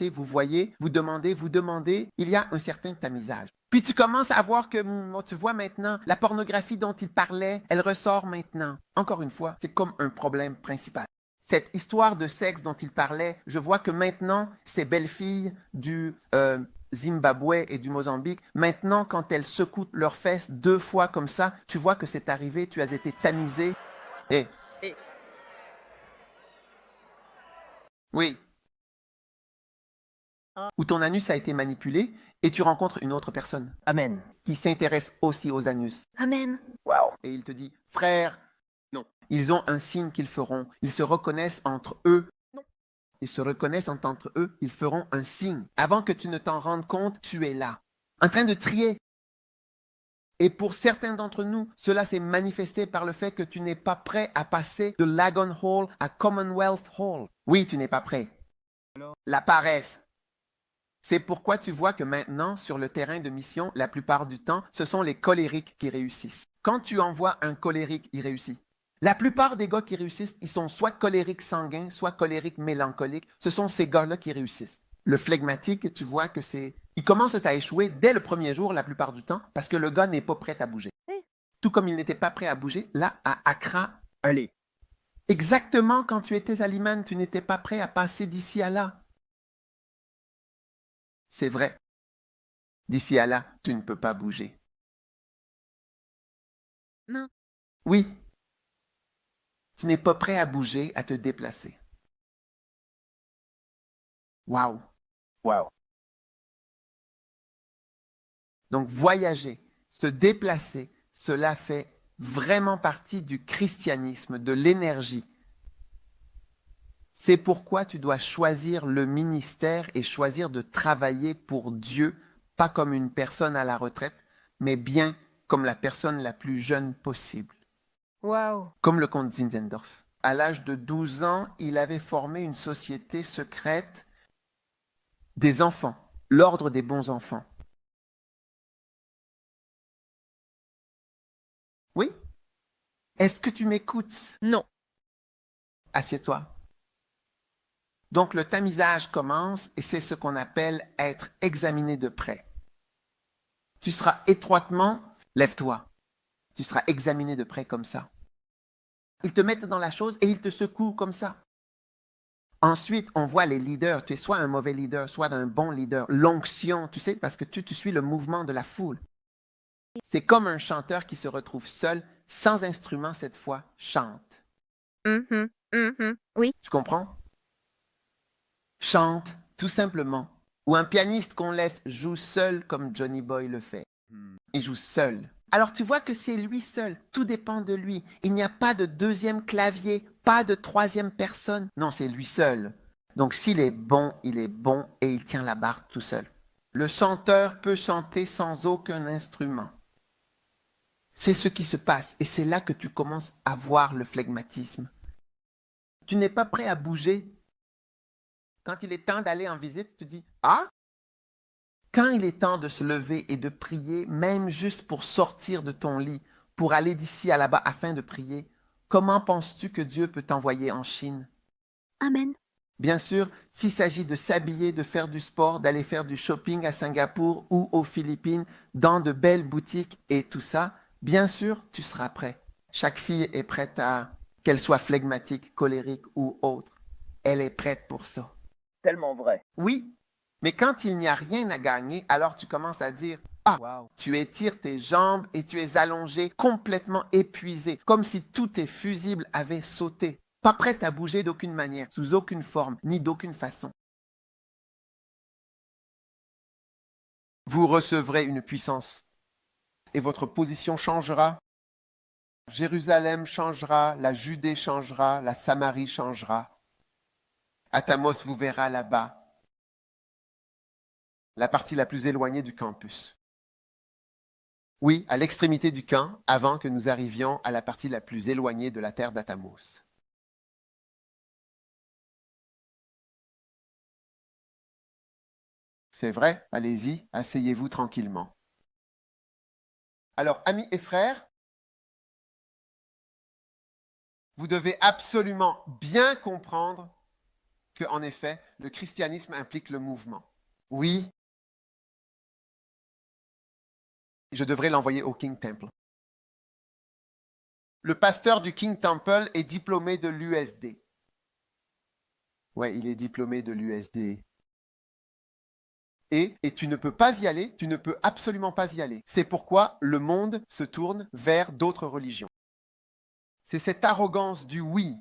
vous voyez, vous demandez, il y a un certain tamisage. Puis tu commences à voir que, tu vois maintenant, la pornographie dont il parlait, elle ressort maintenant. Encore une fois, c'est comme un problème principal. Cette histoire de sexe dont il parlait, je vois que maintenant, ces belles filles du Zimbabwe et du Mozambique, maintenant, quand elles secouent leurs fesses 2 fois comme ça, tu vois que c'est arrivé, tu as été tamisé. Oui. Où ton anus a été manipulé et tu rencontres une autre personne. Amen. Qui s'intéresse aussi aux anus. Amen. Wow. Et il te dit, frère, non. Ils ont un signe qu'ils feront. Ils se reconnaissent entre eux. Non. Ils se reconnaissent entre eux. Ils feront un signe. Avant que tu ne t'en rendes compte, tu es là. En train de trier. Et pour certains d'entre nous, cela s'est manifesté par le fait que tu n'es pas prêt à passer de Lagon Hall à Commonwealth Hall. Oui, tu n'es pas prêt. La paresse. C'est pourquoi tu vois que maintenant, sur le terrain de mission, la plupart du temps, ce sont les colériques qui réussissent. Quand tu envoies un colérique, il réussit. La plupart des gars qui réussissent, ils sont soit colériques sanguins, soit colériques mélancoliques. Ce sont ces gars-là qui réussissent. Le flegmatique, tu vois que c'est... Il commence à échouer dès le premier jour, la plupart du temps, parce que le gars n'est pas prêt à bouger. Tout comme il n'était pas prêt à bouger, là, à Accra. Allez. Exactement quand tu étais à Liman, tu n'étais pas prêt à passer d'ici à là. C'est vrai. D'ici à là, tu ne peux pas bouger. Non. Oui. Tu n'es pas prêt à bouger, à te déplacer. Waouh. Wow. Donc voyager, se déplacer, cela fait vraiment partie du christianisme, de l'énergie. C'est pourquoi tu dois choisir le ministère et choisir de travailler pour Dieu, pas comme une personne à la retraite, mais bien comme la personne la plus jeune possible. Wow. Comme le comte Zinzendorf. À l'âge de 12 ans, il avait formé une société secrète des enfants l'ordre des bons enfants. Oui? Est-ce que tu m'écoutes? Non. Assieds-toi. Donc le tamisage commence et c'est ce qu'on appelle être examiné de près. Tu seras étroitement, lève-toi, tu seras examiné de près comme ça. Ils te mettent dans la chose et ils te secouent comme ça. Ensuite, on voit les leaders. Tu es soit un mauvais leader, soit un bon leader. L'onction, tu sais, parce que tu suis le mouvement de la foule. C'est comme un chanteur qui se retrouve seul, sans instrument cette fois, chante. Oui. Tu comprends? Chante, tout simplement. Ou un pianiste qu'on laisse joue seul comme Johnny Boy le fait. Il joue seul. Alors tu vois que c'est lui seul. Tout dépend de lui. Il n'y a pas de deuxième clavier, pas de troisième personne. Non, c'est lui seul. Donc s'il est bon et il tient la barre tout seul. Le chanteur peut chanter sans aucun instrument. C'est ce qui se passe et c'est là que tu commences à voir le flegmatisme. Tu n'es pas prêt à bouger. Quand il est temps d'aller en visite, tu dis « Ah !» Quand il est temps de se lever et de prier, même juste pour sortir de ton lit, pour aller d'ici à là-bas afin de prier, comment penses-tu que Dieu peut t'envoyer en Chine? Amen. Bien sûr, s'il s'agit de s'habiller, de faire du sport, d'aller faire du shopping à Singapour ou aux Philippines, dans de belles boutiques et tout ça, bien sûr, tu seras prêt. Chaque fille est prête à, qu'elle soit flegmatique, colérique ou autre, elle est prête pour ça. Tellement vrai. Oui, mais quand il n'y a rien à gagner, alors tu commences à dire « Ah, wow. Tu étires tes jambes et tu es allongé, complètement épuisé, comme si tous tes fusibles avaient sauté. Pas prête à bouger d'aucune manière, sous aucune forme, ni d'aucune façon. » Vous recevrez une puissance et votre position changera. Jérusalem changera, la Judée changera, la Samarie changera. Atamos vous verra là-bas, la partie la plus éloignée du campus. Oui, à l'extrémité du camp, avant que nous arrivions à la partie la plus éloignée de la terre d'Atamos. C'est vrai, allez-y, asseyez-vous tranquillement. Alors, amis et frères, vous devez absolument bien comprendre que, en effet, le christianisme implique le mouvement. Oui, je devrais l'envoyer au King Temple. Le pasteur du King Temple est diplômé de l'USD. Ouais, il est diplômé de l'USD. Et tu ne peux pas y aller, tu ne peux absolument pas y aller. C'est pourquoi le monde se tourne vers d'autres religions. C'est cette arrogance du oui.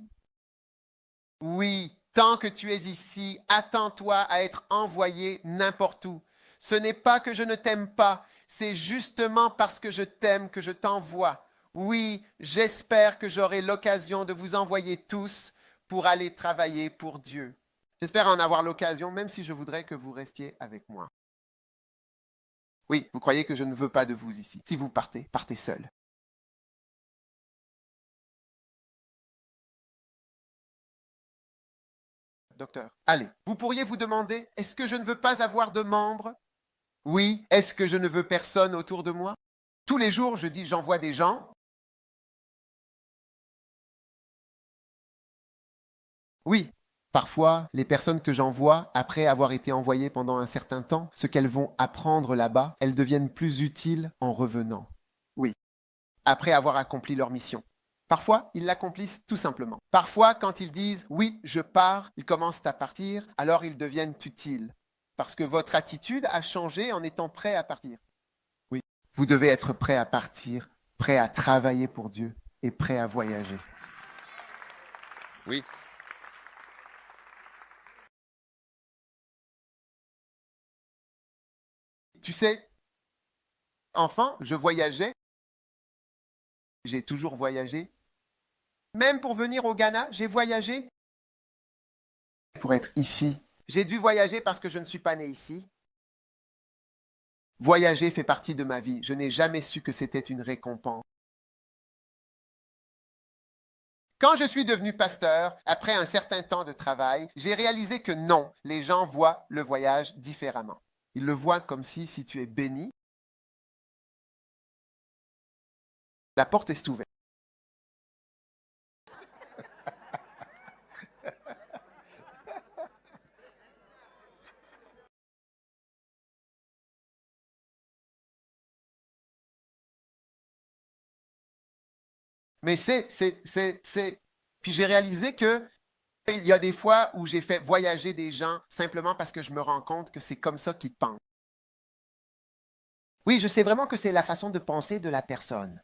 Oui, tant que tu es ici, attends-toi à être envoyé n'importe où. Ce n'est pas que je ne t'aime pas, c'est justement parce que je t'aime que je t'envoie. Oui, j'espère que j'aurai l'occasion de vous envoyer tous pour aller travailler pour Dieu. J'espère en avoir l'occasion, même si je voudrais que vous restiez avec moi. Oui, vous croyez que je ne veux pas de vous ici. Si vous partez, partez seul. Docteur, allez, vous pourriez vous demander, est-ce que je ne veux pas avoir de membres? Oui, est-ce que je ne veux personne autour de moi? Tous les jours, je dis, j'envoie des gens. Oui, parfois, les personnes que j'envoie, après avoir été envoyées pendant un certain temps, ce qu'elles vont apprendre là-bas, elles deviennent plus utiles en revenant. Oui, après avoir accompli leur mission. Parfois, ils l'accomplissent tout simplement. Parfois, quand ils disent « oui, je pars », ils commencent à partir, alors ils deviennent utiles. Parce que votre attitude a changé en étant prêt à partir. Oui, vous devez être prêt à partir, prêt à travailler pour Dieu et prêt à voyager. Oui. Tu sais, enfant, je voyageais. J'ai toujours voyagé. Même pour venir au Ghana, j'ai voyagé. Pour être ici, j'ai dû voyager parce que je ne suis pas né ici. Voyager fait partie de ma vie. Je n'ai jamais su que c'était une récompense. Quand je suis devenu pasteur, après un certain temps de travail, j'ai réalisé que non, les gens voient le voyage différemment. Il le voit comme si tu es béni, la porte est ouverte. Mais Puis j'ai réalisé que il y a des fois où j'ai fait voyager des gens simplement parce que je me rends compte que c'est comme ça qu'ils pensent. Oui, je sais vraiment que c'est la façon de penser de la personne.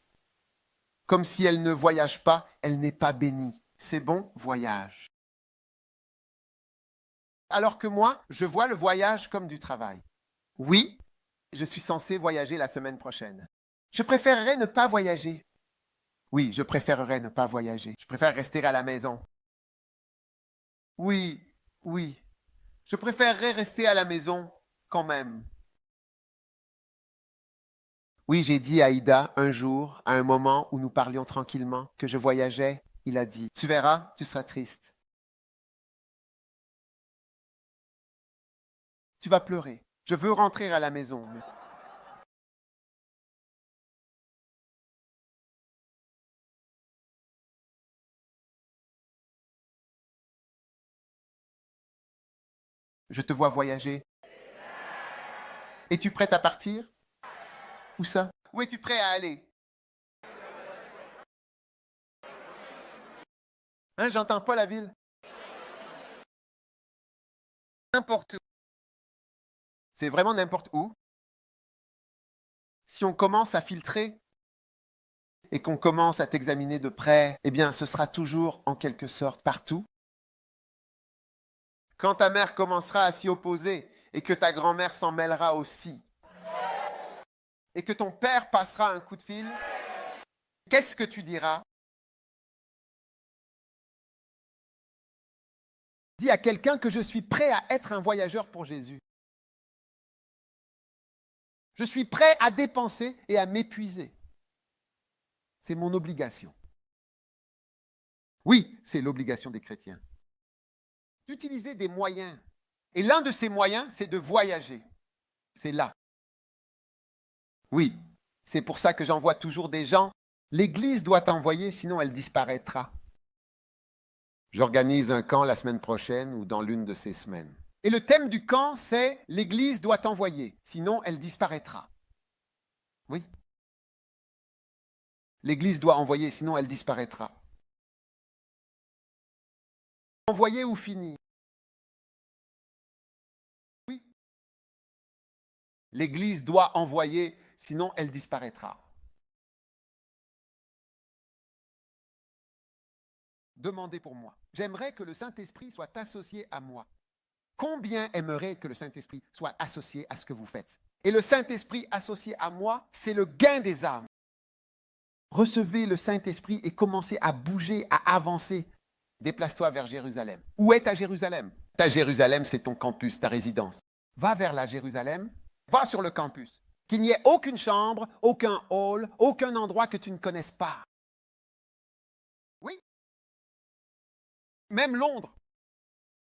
Comme si elle ne voyage pas, elle n'est pas bénie. C'est bon, voyage. Alors que moi, je vois le voyage comme du travail. Oui, je suis censé voyager la semaine prochaine. Je préférerais ne pas voyager. Oui, je préférerais ne pas voyager. Je préfère rester à la maison. Oui, oui. Je préférerais rester à la maison quand même. Oui, j'ai dit à Ida un jour, à un moment où nous parlions tranquillement, que je voyageais, il a dit, tu verras, tu seras triste. Tu vas pleurer. Je veux rentrer à la maison. Je te vois voyager. Es-tu prête à partir? Où ça? Où es-tu prêt à aller? Hein, j'entends pas la ville. N'importe où. C'est vraiment n'importe où. Si on commence à filtrer et qu'on commence à t'examiner de près, eh bien, ce sera toujours en quelque sorte partout. Quand ta mère commencera à s'y opposer et que ta grand-mère s'en mêlera aussi, et que ton père passera un coup de fil, qu'est-ce que tu diras? Dis à quelqu'un que je suis prêt à être un voyageur pour Jésus. Je suis prêt à dépenser et à m'épuiser. C'est mon obligation. Oui, c'est l'obligation des chrétiens. D'utiliser des moyens. Et l'un de ces moyens, c'est de voyager. C'est là. Oui, c'est pour ça que j'envoie toujours des gens. L'Église doit t'envoyer, sinon elle disparaîtra. J'organise un camp la semaine prochaine ou dans l'une de ces semaines. Et le thème du camp, c'est l'Église doit t'envoyer, sinon elle disparaîtra. Oui. L'Église doit envoyer, sinon elle disparaîtra. Envoyer ou finir? Oui. L'Église doit envoyer, sinon elle disparaîtra. Demandez pour moi. J'aimerais que le Saint-Esprit soit associé à moi. Combien aimerait que le Saint-Esprit soit associé à ce que vous faites? Et le Saint-Esprit associé à moi, c'est le gain des âmes. Recevez le Saint-Esprit et commencez à bouger, à avancer. Déplace-toi vers Jérusalem. Où est ta Jérusalem? Ta Jérusalem, c'est ton campus, ta résidence. Va vers la Jérusalem, va sur le campus. Qu'il n'y ait aucune chambre, aucun hall, aucun endroit que tu ne connaisses pas. Oui. Même Londres.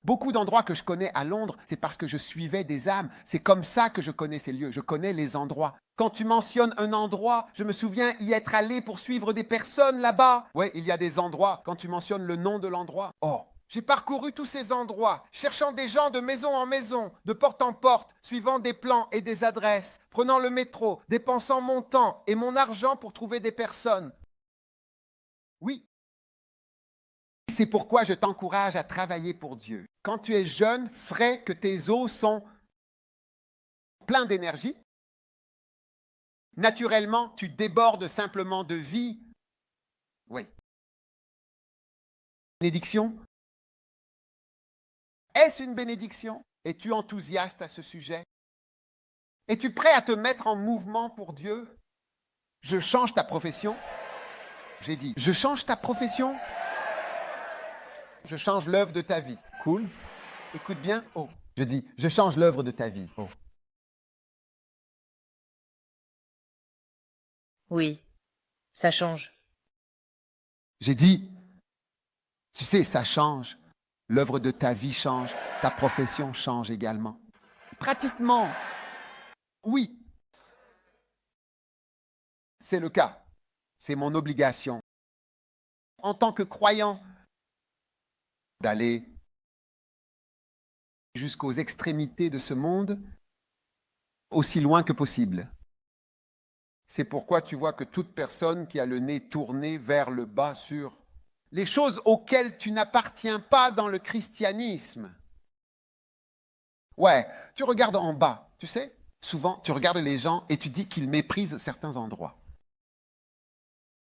Beaucoup d'endroits que je connais à Londres, c'est parce que je suivais des âmes. C'est comme ça que je connais ces lieux. Je connais les endroits. Quand tu mentionnes un endroit, je me souviens y être allé pour suivre des personnes là-bas. Oui, il y a des endroits quand tu mentionnes le nom de l'endroit. Oh, j'ai parcouru tous ces endroits, cherchant des gens de maison en maison, de porte en porte, suivant des plans et des adresses, prenant le métro, dépensant mon temps et mon argent pour trouver des personnes. Oui. C'est pourquoi je t'encourage à travailler pour Dieu. Quand tu es jeune, frais, que tes os sont pleins d'énergie, naturellement, tu débordes simplement de vie. Oui. Bénédiction? Est-ce une bénédiction? Es-tu enthousiaste à ce sujet? Es-tu prêt à te mettre en mouvement pour Dieu? Je change ta profession. J'ai dit, je change ta profession. Je change l'œuvre de ta vie. Cool. Écoute bien. Oh. Je dis, je change l'œuvre de ta vie. Oh. Oui, ça change. J'ai dit, tu sais, ça change. L'œuvre de ta vie change. Ta profession change également. Pratiquement, Oui. C'est le cas. C'est mon obligation. En tant que croyant, d'aller jusqu'aux extrémités de ce monde, aussi loin que possible. C'est pourquoi tu vois que toute personne qui a le nez tourné vers le bas sur les choses auxquelles tu n'appartiens pas dans le christianisme. Ouais, tu regardes en bas, tu sais, souvent tu regardes les gens et tu dis qu'ils méprisent certains endroits.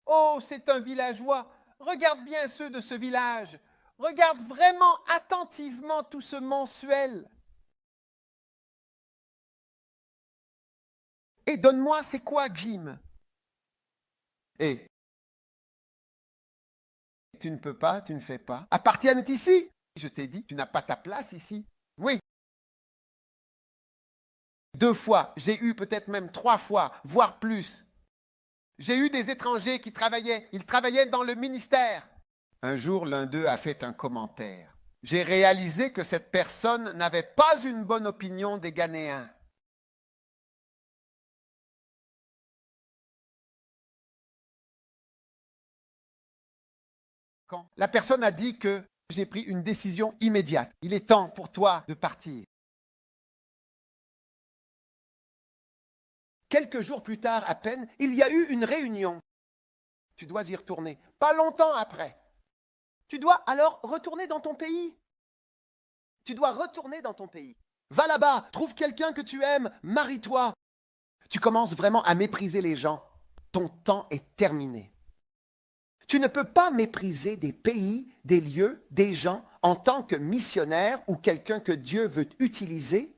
Oh, c'est un villageois. Regarde bien ceux de ce village. Regarde vraiment attentivement tout ce mensuel. Et donne-moi, c'est quoi, Jim? Et tu ne peux pas, tu ne fais pas. Appartiennent ici. Je t'ai dit, tu n'as pas ta place ici. Oui. 2 fois, j'ai eu peut-être même 3 fois, voire plus. J'ai eu des étrangers qui travaillaient. Ils travaillaient dans le ministère. Un jour, l'un d'eux a fait un commentaire. J'ai réalisé que cette personne n'avait pas une bonne opinion des Ghanéens. Quand la personne a dit que j'ai pris une décision immédiate. Il est temps pour toi de partir. Quelques jours plus tard à peine, il y a eu une réunion. Tu dois y retourner. Pas longtemps après. Tu dois alors retourner dans ton pays. Tu dois retourner dans ton pays. Va là-bas, trouve quelqu'un que tu aimes, marie-toi. Tu commences vraiment à mépriser les gens. Ton temps est terminé. Tu ne peux pas mépriser des pays, des lieux, des gens en tant que missionnaire ou quelqu'un que Dieu veut utiliser.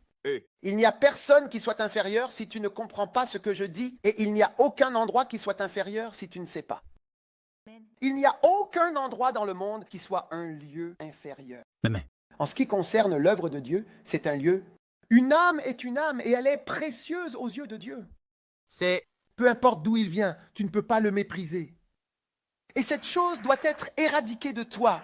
Il n'y a personne qui soit inférieur si tu ne comprends pas ce que je dis et il n'y a aucun endroit qui soit inférieur si tu ne sais pas. Il n'y a aucun endroit dans le monde qui soit un lieu inférieur. En ce qui concerne l'œuvre de Dieu, c'est un lieu. Une âme est une âme et elle est précieuse aux yeux de Dieu. Peu importe d'où il vient, tu ne peux pas le mépriser. Et cette chose doit être éradiquée de toi.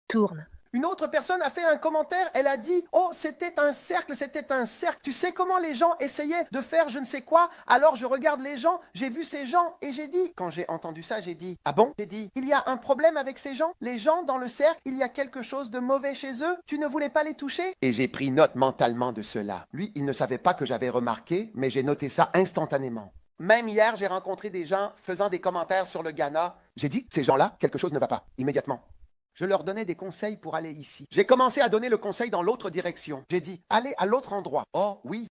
Tourne. Une autre personne a fait un commentaire, elle a dit « Oh, c'était un cercle, c'était un cercle. Tu sais comment les gens essayaient de faire je ne sais quoi? Alors je regarde les gens, j'ai vu ces gens et j'ai dit, quand j'ai entendu ça, j'ai dit « Ah bon ?» J'ai dit « Il y a un problème avec ces gens? Les gens dans le cercle, il y a quelque chose de mauvais chez eux? Tu ne voulais pas les toucher ?» Et j'ai pris note mentalement de cela. Lui, il ne savait pas que j'avais remarqué, mais j'ai noté ça instantanément. Même hier, j'ai rencontré des gens faisant des commentaires sur le Ghana. J'ai dit, ces gens-là, quelque chose ne va pas, immédiatement. Je leur donnais des conseils pour aller ici. J'ai commencé à donner le conseil dans l'autre direction. J'ai dit, allez à l'autre endroit. Oh oui.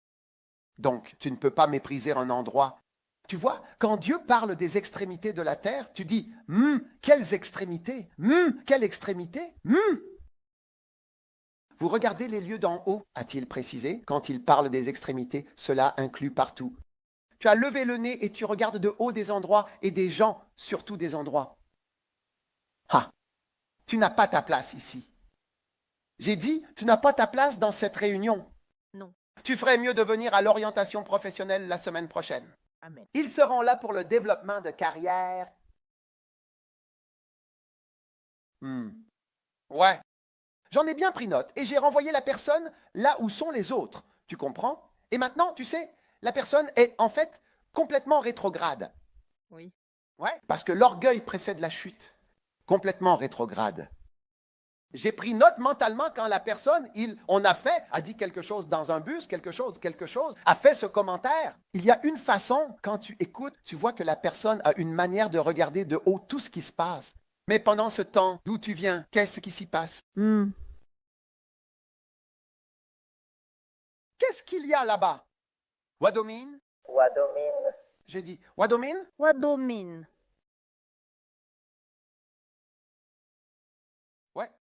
Donc, tu ne peux pas mépriser un endroit. Tu vois, quand Dieu parle des extrémités de la terre, tu dis, quelles extrémités? Quelle extrémité? Vous regardez les lieux d'en haut, a-t-il précisé. Quand il parle des extrémités, cela inclut partout. Tu as levé le nez et tu regardes de haut des endroits et des gens, surtout des endroits. Ah, tu n'as pas ta place ici. J'ai dit, tu n'as pas ta place dans cette réunion. Non. Tu ferais mieux de venir à l'orientation professionnelle la semaine prochaine. Amen. Ils seront là pour le développement de carrière. Ouais. J'en ai bien pris note et j'ai renvoyé la personne là où sont les autres. Tu comprends? Et maintenant, tu sais, la personne est en fait complètement rétrograde. Oui. Ouais, parce que l'orgueil précède la chute. Complètement rétrograde. J'ai pris note mentalement quand la personne, a dit quelque chose dans un bus, quelque chose, a fait ce commentaire. Il y a une façon, quand tu écoutes, tu vois que la personne a une manière de regarder de haut tout ce qui se passe. Mais pendant ce temps, d'où tu viens, qu'est-ce qui s'y passe? Qu'est-ce qu'il y a là-bas? Wadomine? Wadomine. J'ai dit, Wadomine? Wadomine. Ouais.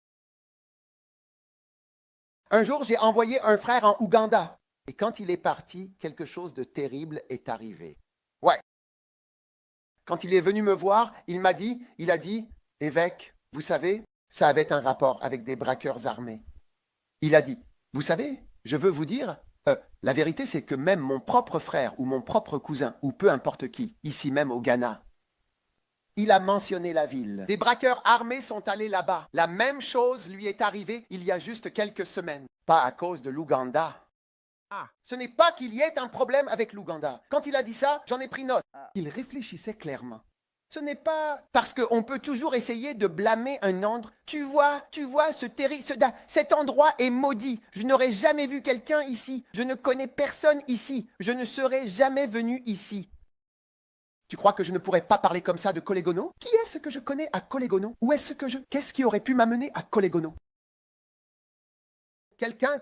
Un jour, j'ai envoyé un frère en Ouganda. Et quand il est parti, quelque chose de terrible est arrivé. Ouais. Quand il est venu me voir, il a dit, évêque, vous savez, ça avait un rapport avec des braqueurs armés. Il a dit, vous savez, je veux vous dire, la vérité c'est que même mon propre frère ou mon propre cousin, ou peu importe qui, ici même au Ghana, il a mentionné la ville. Des braqueurs armés sont allés là-bas. La même chose lui est arrivée il y a juste quelques semaines. Pas à cause de l'Ouganda, Ce n'est pas qu'il y ait un problème avec l'Ouganda. Quand il a dit ça, j'en ai pris note. Il réfléchissait clairement. Ce n'est pas parce qu'on peut toujours essayer de blâmer un endroit. Tu vois, cet endroit est maudit. Je n'aurais jamais vu quelqu'un ici. Je ne connais personne ici. Je ne serais jamais venu ici. Tu crois que je ne pourrais pas parler comme ça de Colegono? Qui est-ce que je connais à Colegono? Qu'est-ce qui aurait pu m'amener à Colegono? Quelqu'un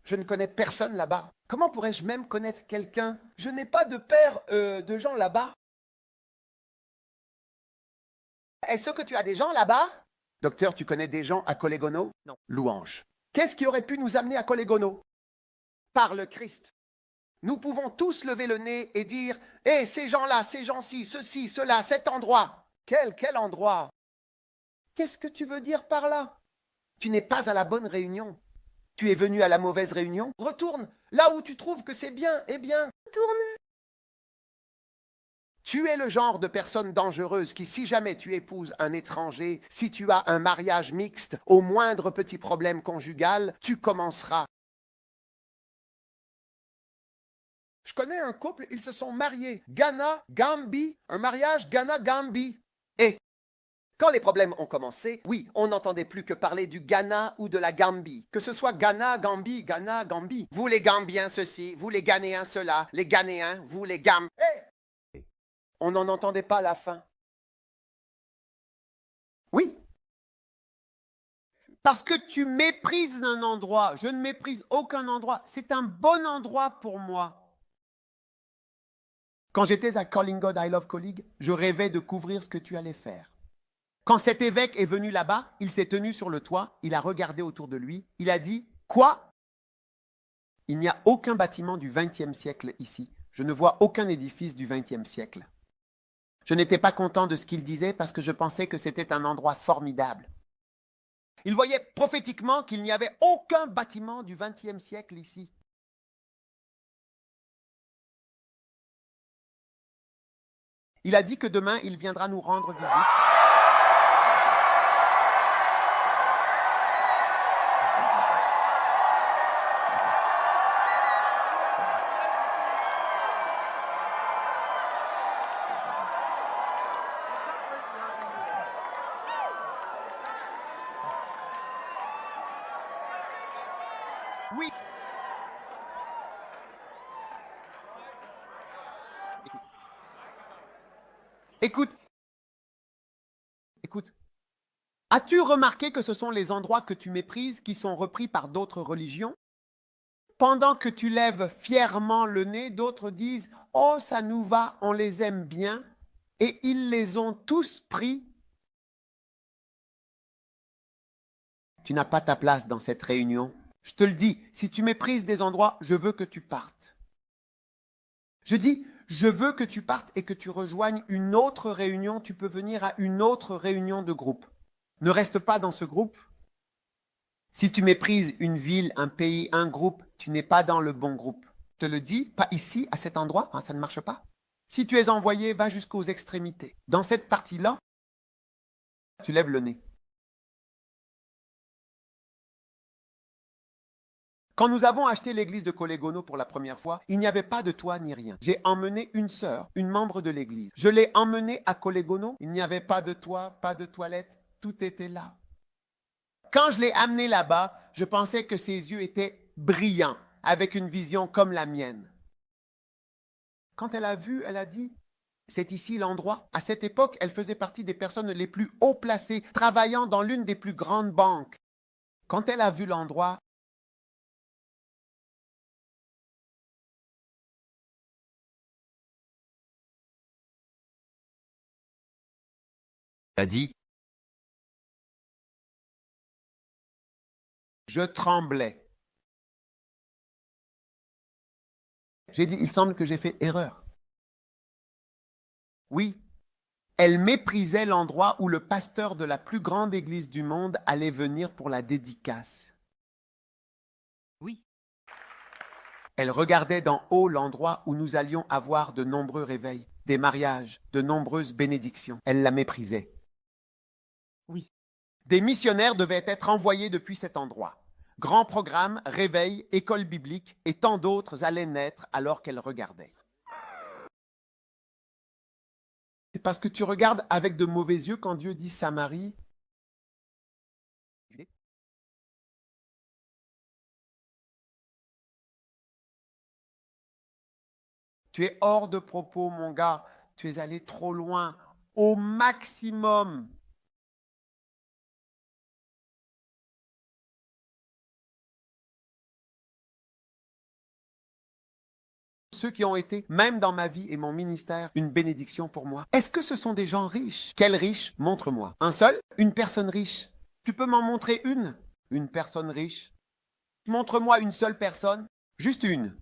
je ne connais personne là-bas. Comment pourrais-je même connaître quelqu'un? Je n'ai pas de père de gens là-bas. Est-ce que tu as des gens là-bas? Docteur, tu connais des gens à Colegono? Non. Louange. Qu'est-ce qui aurait pu nous amener à Colegono? Par le Christ. Nous pouvons tous lever le nez et dire « Hé, ces gens-là, ces gens-ci, ceci, cela, cet endroit. » Quel endroit? Qu'est-ce que tu veux dire par là? Tu n'es pas à la bonne réunion. Tu es venu à la mauvaise réunion. Retourne là où tu trouves que c'est bien. Eh bien, retourne. Tu es le genre de personne dangereuse qui, si jamais tu épouses un étranger, si tu as un mariage mixte, au moindre petit problème conjugal, tu commenceras. Je connais un couple, ils se sont mariés. Ghana, Gambie, un mariage Ghana-Gambie. Et quand les problèmes ont commencé, oui, on n'entendait plus que parler du Ghana ou de la Gambie. Que ce soit Ghana, Gambie, Ghana, Gambie. Vous les Gambiens ceci, vous les Ghanéens cela, les Ghanéens, vous les Gam. Hey! On n'en entendait pas la fin. Oui. Parce que tu méprises un endroit. Je ne méprise aucun endroit. C'est un bon endroit pour moi. Quand j'étais à Calling God, I Love Colleague, je rêvais de couvrir ce que tu allais faire. Quand cet évêque est venu là-bas, il s'est tenu sur le toit, il a regardé autour de lui, il a dit « Quoi ? Il n'y a aucun bâtiment du XXe siècle ici. Je ne vois aucun édifice du XXe siècle. » Je n'étais pas content de ce qu'il disait parce que je pensais que c'était un endroit formidable. Il voyait prophétiquement qu'il n'y avait aucun bâtiment du XXe siècle ici. Il a dit que demain, il viendra nous rendre visite. Oui. Écoute. As-tu remarqué que ce sont les endroits que tu méprises qui sont repris par d'autres religions? Pendant que tu lèves fièrement le nez, d'autres disent « Oh, ça nous va, on les aime bien » et ils les ont tous pris. Tu n'as pas ta place dans cette réunion. Je te le dis, si tu méprises des endroits, je veux que tu partes. Je dis, je veux que tu partes et que tu rejoignes une autre réunion. Tu peux venir à une autre réunion de groupe. Ne reste pas dans ce groupe. Si tu méprises une ville, un pays, un groupe, tu n'es pas dans le bon groupe. Je te le dis, pas ici, à cet endroit, ça ne marche pas. Si tu es envoyé, va jusqu'aux extrémités. Dans cette partie-là, tu lèves le nez. Quand nous avons acheté l'église de Colegono pour la première fois, il n'y avait pas de toit ni rien. J'ai emmené une sœur, une membre de l'église. Je l'ai emmenée à Colegono. Il n'y avait pas de toit, pas de toilette. Tout était là. Quand je l'ai amenée là-bas, je pensais que ses yeux étaient brillants, avec une vision comme la mienne. Quand elle a vu, elle a dit, c'est ici l'endroit. À cette époque, elle faisait partie des personnes les plus haut placées, travaillant dans l'une des plus grandes banques. Quand elle a vu l'endroit, a dit. Je tremblais. J'ai dit, il semble que j'ai fait erreur. Oui, elle méprisait l'endroit où le pasteur de la plus grande église du monde allait venir pour la dédicace. Oui. Elle regardait d'en haut l'endroit où nous allions avoir de nombreux réveils, des mariages, de nombreuses bénédictions. Elle la méprisait. Oui. Des missionnaires devaient être envoyés depuis cet endroit. Grand programme, réveil, école biblique et tant d'autres allaient naître alors qu'elle regardait. C'est parce que tu regardes avec de mauvais yeux quand Dieu dit Samarie. Tu es hors de propos, mon gars. Tu es allé trop loin, au maximum. Ceux qui ont été, même dans ma vie et mon ministère, une bénédiction pour moi. Est-ce que ce sont des gens riches? Quels riches? Montre-moi. Un seul? Une personne riche. Tu peux m'en montrer une? Une personne riche? Montre-moi une seule personne. Juste une.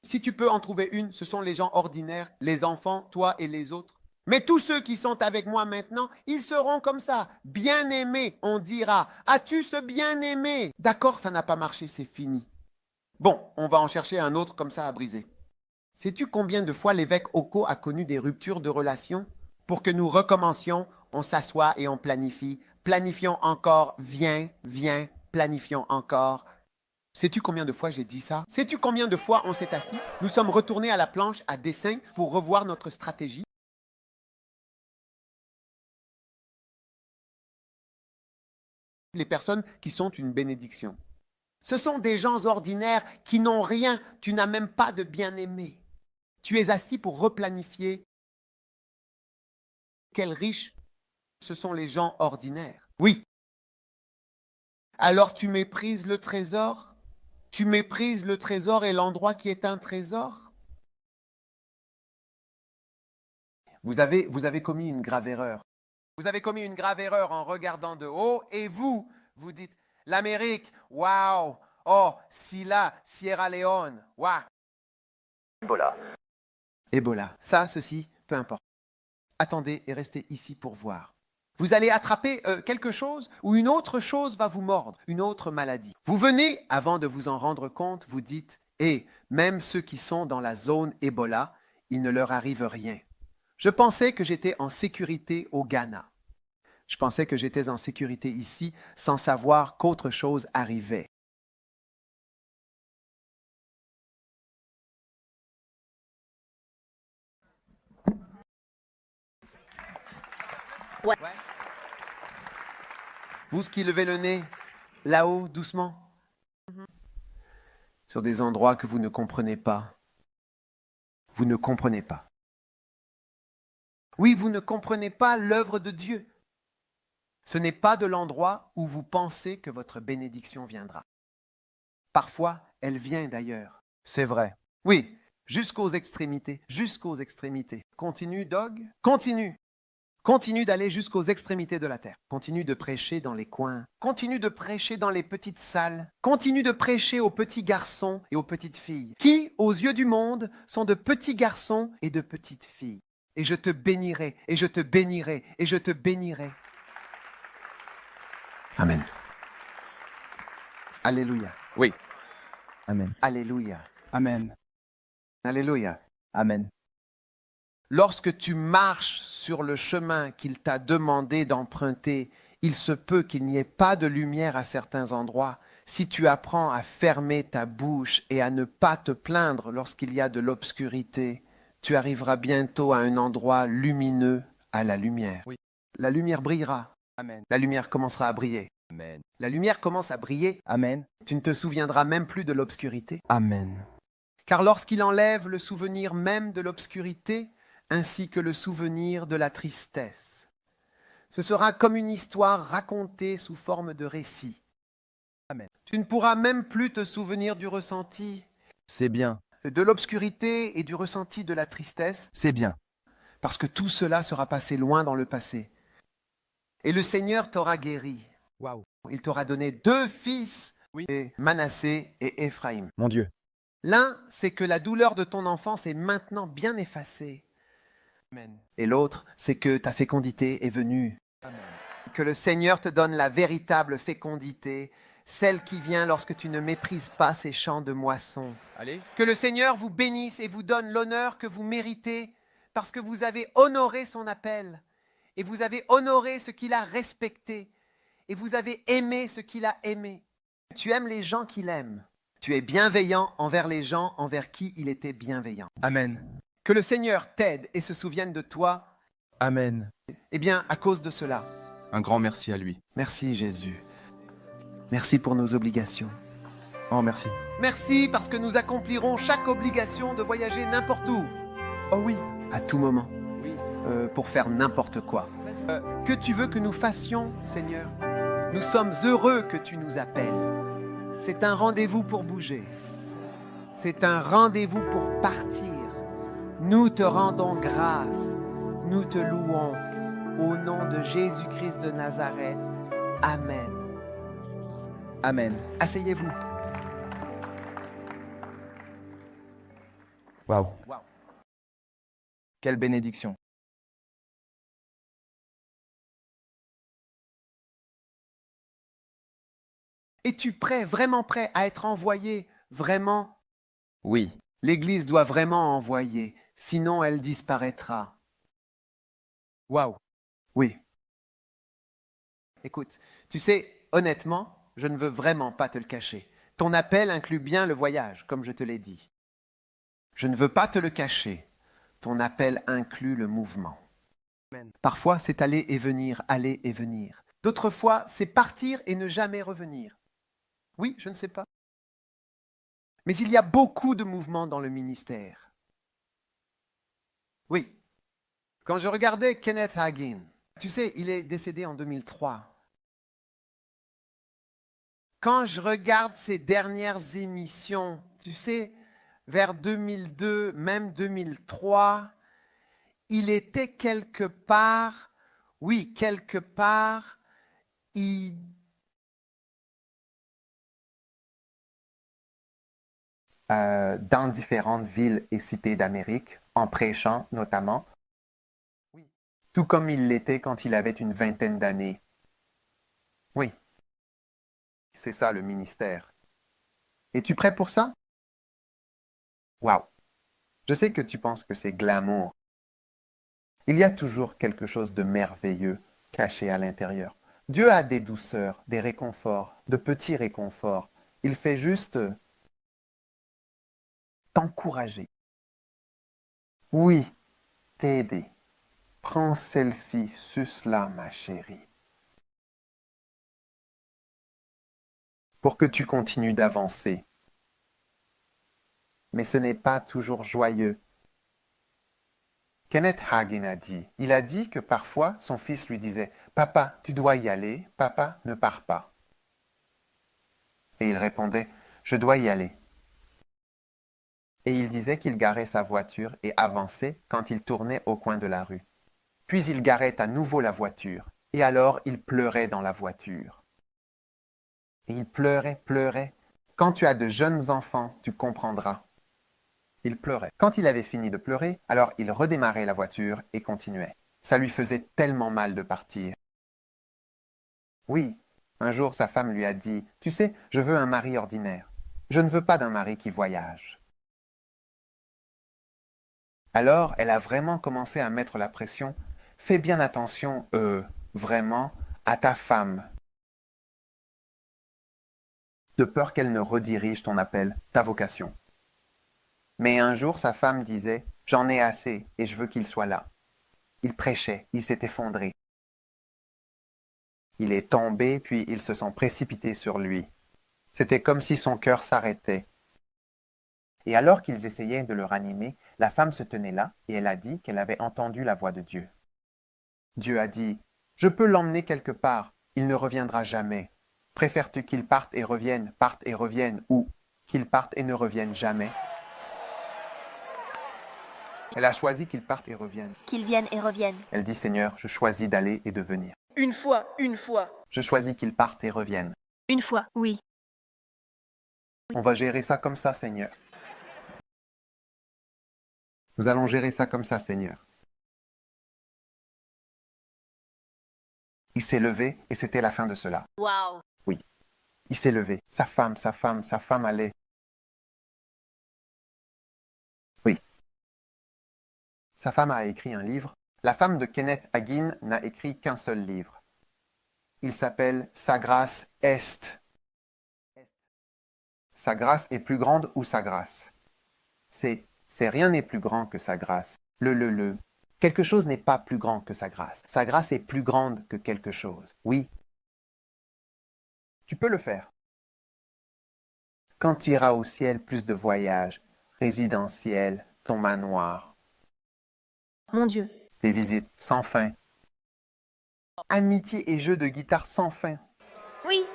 Si tu peux en trouver une, ce sont les gens ordinaires, les enfants, toi et les autres. Mais tous ceux qui sont avec moi maintenant, ils seront comme ça. Bien-aimés, on dira. As-tu ce bien-aimé? D'accord, ça n'a pas marché, c'est fini. Bon, on va en chercher un autre comme ça à briser. Sais-tu combien de fois l'évêque Oko a connu des ruptures de relations? Pour que nous recommencions, on s'assoit et on planifie. Planifions encore, viens, planifions encore. Sais-tu combien de fois j'ai dit ça? Sais-tu combien de fois on s'est assis? Nous sommes retournés à la planche à dessin pour revoir notre stratégie. Les personnes qui sont une bénédiction. Ce sont des gens ordinaires qui n'ont rien. Tu n'as même pas de bien-aimé. Tu es assis pour replanifier. Quels riches, ce sont les gens ordinaires. Oui. Alors tu méprises le trésor? Tu méprises le trésor et l'endroit qui est un trésor? Vous avez commis une grave erreur. Vous avez commis une grave erreur en regardant de haut et vous dites l'Amérique, waouh, oh, Silla, Sierra Leone, waouh. Ebola, ça, ceci, peu importe. Attendez et restez ici pour voir. Vous allez attraper quelque chose ou une autre chose va vous mordre, une autre maladie. Vous venez, avant de vous en rendre compte, vous dites, même ceux qui sont dans la zone Ebola, il ne leur arrive rien. Je pensais que j'étais en sécurité au Ghana. Je pensais que j'étais en sécurité ici sans savoir qu'autre chose arrivait. Ouais. Vous qui levez le nez, là-haut, doucement, sur des endroits que vous ne comprenez pas. Vous ne comprenez pas. Oui, vous ne comprenez pas l'œuvre de Dieu. Ce n'est pas de l'endroit où vous pensez que votre bénédiction viendra. Parfois, elle vient d'ailleurs. C'est vrai. Oui, jusqu'aux extrémités, jusqu'aux extrémités. Continue, Dog. Continue. Continue d'aller jusqu'aux extrémités de la terre. Continue de prêcher dans les coins. Continue de prêcher dans les petites salles. Continue de prêcher aux petits garçons et aux petites filles, qui, aux yeux du monde, sont de petits garçons et de petites filles. Et je te bénirai, et je te bénirai, et je te bénirai. Amen. Alléluia. Oui. Amen. Alléluia. Amen. Alléluia. Amen. Lorsque tu marches sur le chemin qu'il t'a demandé d'emprunter, il se peut qu'il n'y ait pas de lumière à certains endroits. Si tu apprends à fermer ta bouche et à ne pas te plaindre lorsqu'il y a de l'obscurité, tu arriveras bientôt à un endroit lumineux, à la lumière. Oui. La lumière brillera. Amen. La lumière commencera à briller. Amen. La lumière commence à briller. Amen. Tu ne te souviendras même plus de l'obscurité. Amen. Car lorsqu'il enlève le souvenir même de l'obscurité, ainsi que le souvenir de la tristesse, ce sera comme une histoire racontée sous forme de récit. Amen. Tu ne pourras même plus te souvenir du ressenti, C'est bien. de l'obscurité et du ressenti de la tristesse, C'est bien. parce que tout cela sera passé loin dans le passé. Et le Seigneur t'aura guéri. Waouh. Il t'aura donné 2 fils, Oui. Manassé et Éphraïm. Mon Dieu. L'un, c'est que la douleur de ton enfance est maintenant bien effacée. Amen. Et l'autre, c'est que ta fécondité est venue. Amen. Que le Seigneur te donne la véritable fécondité, celle qui vient lorsque tu ne méprises pas ces champs de moisson. Allez. Que le Seigneur vous bénisse et vous donne l'honneur que vous méritez parce que vous avez honoré son appel et vous avez honoré ce qu'il a respecté et vous avez aimé ce qu'il a aimé. Tu aimes les gens qu'il aime. Tu es bienveillant envers les gens envers qui il était bienveillant. Amen. Que le Seigneur t'aide et se souvienne de toi. Amen. Eh bien, à cause de cela. Un grand merci à lui. Merci Jésus. Merci pour nos obligations. Oh, merci. Merci parce que nous accomplirons chaque obligation de voyager n'importe où. Oh oui. À tout moment. Oui. Pour faire n'importe quoi. Que tu veux que nous fassions, Seigneur? Nous sommes heureux que tu nous appelles. C'est un rendez-vous pour bouger. C'est un rendez-vous pour partir. Nous te rendons grâce. Nous te louons. Au nom de Jésus-Christ de Nazareth. Amen. Amen. Asseyez-vous. Waouh. Wow. Quelle bénédiction. Es-tu prêt, vraiment prêt à être envoyé? Vraiment? Oui. L'Église doit vraiment envoyer, sinon elle disparaîtra. Waouh. Oui. Écoute, tu sais, honnêtement, je ne veux vraiment pas te le cacher. Ton appel inclut bien le voyage, comme je te l'ai dit. Je ne veux pas te le cacher. Ton appel inclut le mouvement. Parfois, c'est aller et venir, aller et venir. D'autres fois, c'est partir et ne jamais revenir. Oui, je ne sais pas. Mais il y a beaucoup de mouvements dans le ministère. Oui. Quand je regardais Kenneth Hagin, tu sais, il est décédé en 2003. Quand je regarde ses dernières émissions, tu sais, vers 2002, même 2003, il était quelque part, oui, quelque part, dans différentes villes et cités d'Amérique, en prêchant notamment. Oui. Tout comme il l'était quand il avait une vingtaine d'années. Oui. C'est ça le ministère. Es-tu prêt pour ça? Waouh! Je sais que tu penses que c'est glamour. Il y a toujours quelque chose de merveilleux caché à l'intérieur. Dieu a des douceurs, des réconforts, de petits réconforts. Il fait juste t'encourager. Oui, t'aider. Prends celle-ci, suce-la, ma chérie. Pour que tu continues d'avancer. Mais ce n'est pas toujours joyeux. Kenneth Hagin a dit, il a dit que parfois son fils lui disait « Papa, tu dois y aller, papa, ne pars pas. » Et il répondait « Je dois y aller. » Et il disait qu'il garait sa voiture et avançait quand il tournait au coin de la rue. Puis il garait à nouveau la voiture, et alors il pleurait dans la voiture. Et il pleurait, pleurait. Quand tu as de jeunes enfants, tu comprendras. Il pleurait. Quand il avait fini de pleurer, alors il redémarrait la voiture et continuait. Ça lui faisait tellement mal de partir. Oui, un jour sa femme lui a dit « Tu sais, je veux un mari ordinaire. Je ne veux pas d'un mari qui voyage. » Alors, elle a vraiment commencé à mettre la pression. « Fais bien attention, vraiment, à ta femme. De peur qu'elle ne redirige ton appel, ta vocation. » Mais un jour, sa femme disait « J'en ai assez et je veux qu'il soit là. » Il prêchait, il s'est effondré. Il est tombé, puis ils se sont précipités sur lui. C'était comme si son cœur s'arrêtait. Et alors qu'ils essayaient de le ranimer, la femme se tenait là et elle a dit qu'elle avait entendu la voix de Dieu. Dieu a dit « Je peux l'emmener quelque part, il ne reviendra jamais. Préfères-tu qu'il parte et revienne, ou qu'il parte et ne revienne jamais ?» Elle a choisi qu'il parte et revienne. Qu'il vienne et revienne. Elle dit « Seigneur, je choisis d'aller et de venir. Une fois. Je choisis qu'il parte et revienne. Une fois, oui. On va gérer ça comme ça, Seigneur. Nous allons gérer ça comme ça, Seigneur. » Il s'est levé et c'était la fin de cela. Wow. Oui, il s'est levé. Sa femme allait. Oui. Sa femme a écrit un livre. La femme de Kenneth Hagin n'a écrit qu'un seul livre. Il s'appelle « Sa grâce est ». Sa grâce est plus grande ou sa grâce? C'est rien n'est plus grand que sa grâce. Quelque chose n'est pas plus grand que sa grâce. Sa grâce est plus grande que quelque chose. Oui. Tu peux le faire. Quand tu iras au ciel, plus de voyages, résidentiels, ton manoir, Mon Dieu. des visites sans fin, amitié et jeux de guitare sans fin, Oui.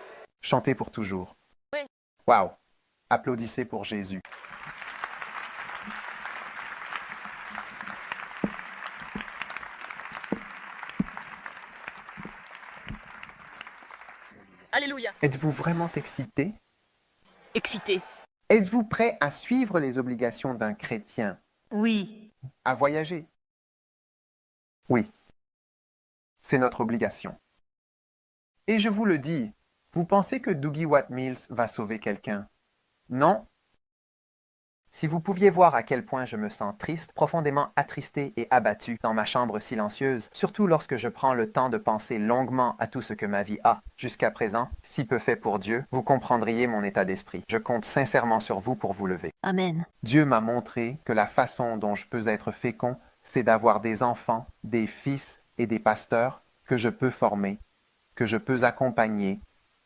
chanter pour toujours. Oui. Waouh! Applaudissez pour Jésus. Alléluia. Êtes-vous vraiment excité? Excité. Êtes-vous prêt à suivre les obligations d'un chrétien? Oui. À voyager? Oui. C'est notre obligation. Et je vous le dis, vous pensez que Dougie Watt Mills va sauver quelqu'un? Non. Si vous pouviez voir à quel point je me sens triste, profondément attristé et abattu dans ma chambre silencieuse, surtout lorsque je prends le temps de penser longuement à tout ce que ma vie a, jusqu'à présent, si peu fait pour Dieu, vous comprendriez mon état d'esprit. Je compte sincèrement sur vous pour vous lever. Amen. Dieu m'a montré que la façon dont je peux être fécond, c'est d'avoir des enfants, des fils et des pasteurs que je peux former, que je peux accompagner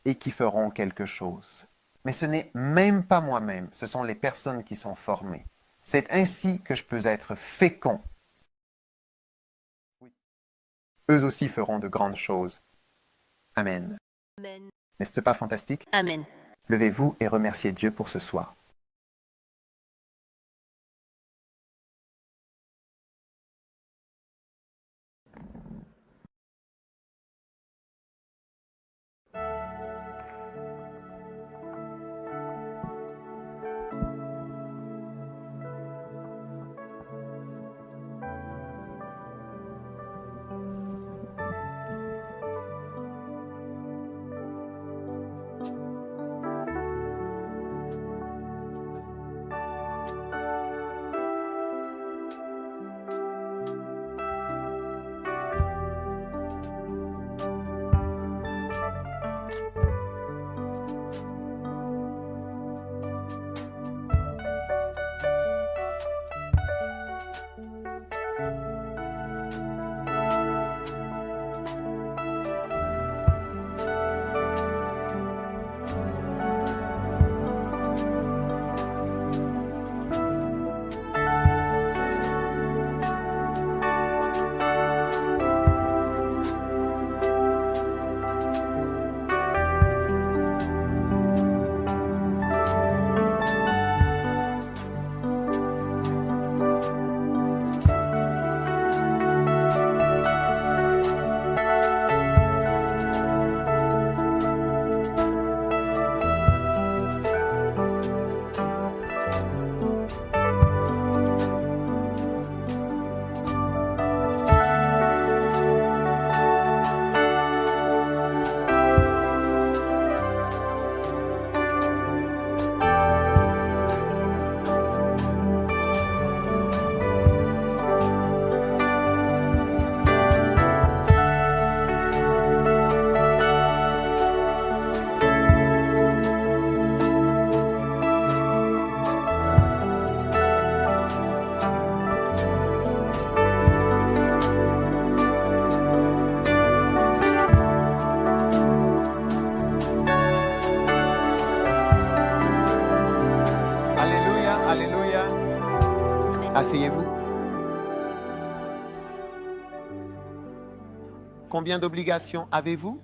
et qui feront quelque chose. Mais ce n'est même pas moi-même, ce sont les personnes qui sont formées. C'est ainsi que je peux être fécond. Oui. Eux aussi feront de grandes choses. Amen. Amen. N'est-ce pas fantastique? Amen. Levez-vous et remerciez Dieu pour ce soir. Asseyez-vous. Combien d'obligations avez-vous?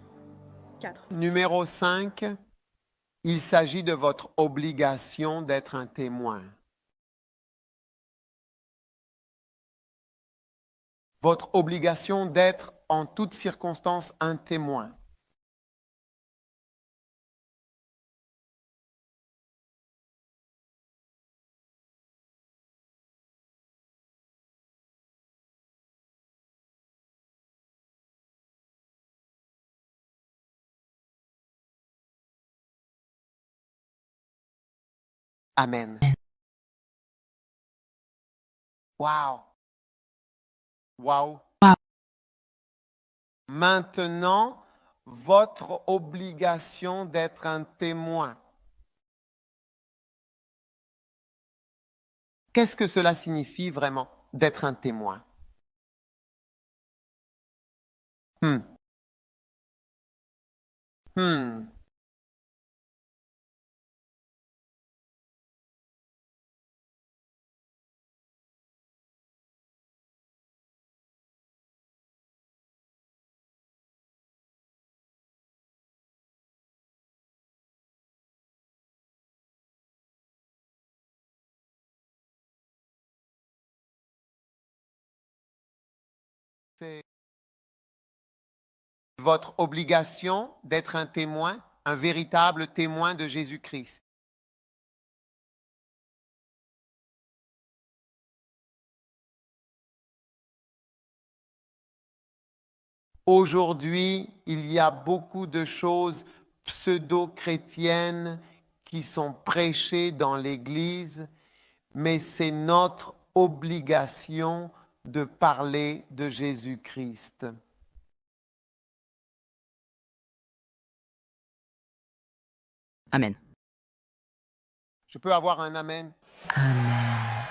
4. Numéro 5, il s'agit de votre obligation d'être un témoin. Votre obligation d'être en toutes circonstances un témoin. Amen. Wow. Wow. Maintenant, votre obligation d'être un témoin. Qu'est-ce que cela signifie vraiment d'être un témoin? Hmm. Hmm. C'est votre obligation d'être un témoin, un véritable témoin de Jésus-Christ. Aujourd'hui, il y a beaucoup de choses pseudo-chrétiennes qui sont prêchées dans l'Église, mais c'est notre obligation de parler de Jésus-Christ. Amen. Je peux avoir un amen? Amen.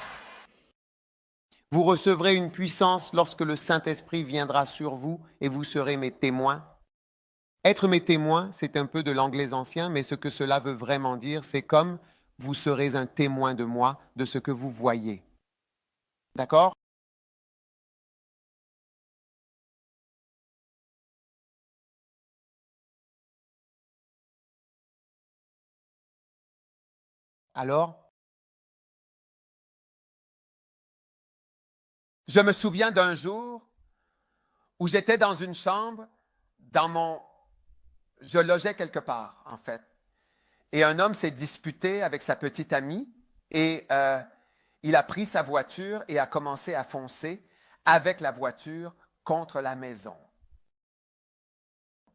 Vous recevrez une puissance lorsque le Saint-Esprit viendra sur vous et vous serez mes témoins. Être mes témoins, c'est un peu de l'anglais ancien, mais ce que cela veut vraiment dire, c'est comme vous serez un témoin de moi, de ce que vous voyez. D'accord? Alors? Je me souviens d'un jour où j'étais dans une chambre, je logeais quelque part, en fait. Et un homme s'est disputé avec sa petite amie et il a pris sa voiture et a commencé à foncer avec la voiture contre la maison.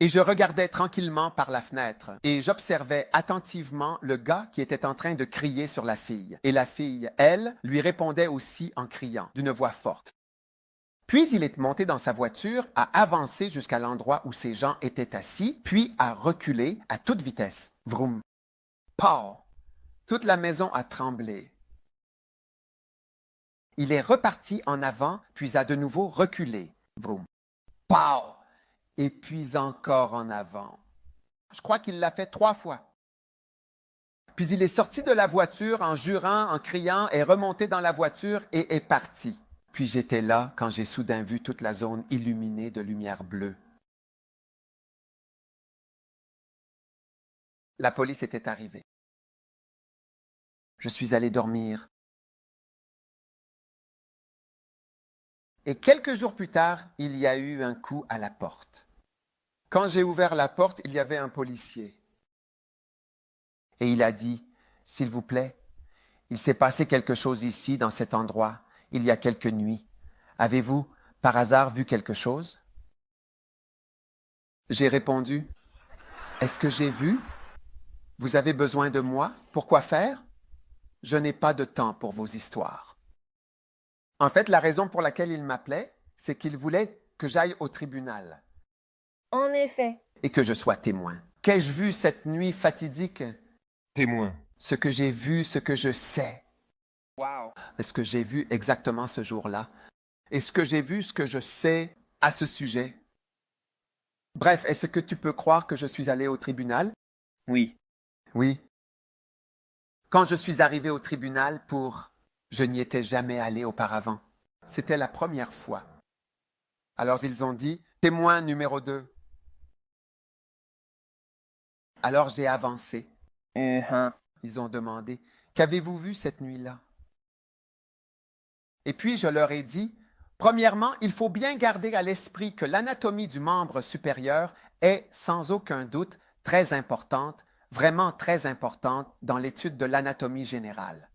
Et je regardais tranquillement par la fenêtre et j'observais attentivement le gars qui était en train de crier sur la fille. Et la fille, elle, lui répondait aussi en criant d'une voix forte. Puis il est monté dans sa voiture, a avancé jusqu'à l'endroit où ces gens étaient assis, puis a reculé à toute vitesse. Vroom. Pow! Toute la maison a tremblé. Il est reparti en avant, puis a de nouveau reculé. Vroom. Pow! Et puis encore en avant. Je crois qu'il l'a fait 3 fois. Puis il est sorti de la voiture en jurant, en criant, est remonté dans la voiture et est parti. Puis j'étais là quand j'ai soudain vu toute la zone illuminée de lumière bleue. La police était arrivée. Je suis allé dormir. Et quelques jours plus tard, il y a eu un coup à la porte. Quand j'ai ouvert la porte, il y avait un policier. Et il a dit, « S'il vous plaît, il s'est passé quelque chose ici, dans cet endroit, il y a quelques nuits. Avez-vous, par hasard, vu quelque chose? » J'ai répondu, « Est-ce que j'ai vu? Vous avez besoin de moi? Pourquoi faire? Je n'ai pas de temps pour vos histoires. » En fait, la raison pour laquelle il m'appelait, c'est qu'il voulait que j'aille au tribunal. En effet. Et que je sois témoin. Qu'ai-je vu cette nuit fatidique? Témoin. Ce que j'ai vu, ce que je sais. Wow. Est-ce que j'ai vu exactement ce jour-là? Est-ce que j'ai vu ce que je sais à ce sujet? Bref, est-ce que tu peux croire que je suis allé au tribunal? Oui. Oui. Quand je suis arrivé au tribunal Je n'y étais jamais allé auparavant. C'était la première fois. Alors ils ont dit, témoin numéro 2. Alors j'ai avancé. Ils ont demandé, qu'avez-vous vu cette nuit-là? Et puis je leur ai dit, premièrement, il faut bien garder à l'esprit que l'anatomie du membre supérieur est sans aucun doute très importante, vraiment très importante dans l'étude de l'anatomie générale.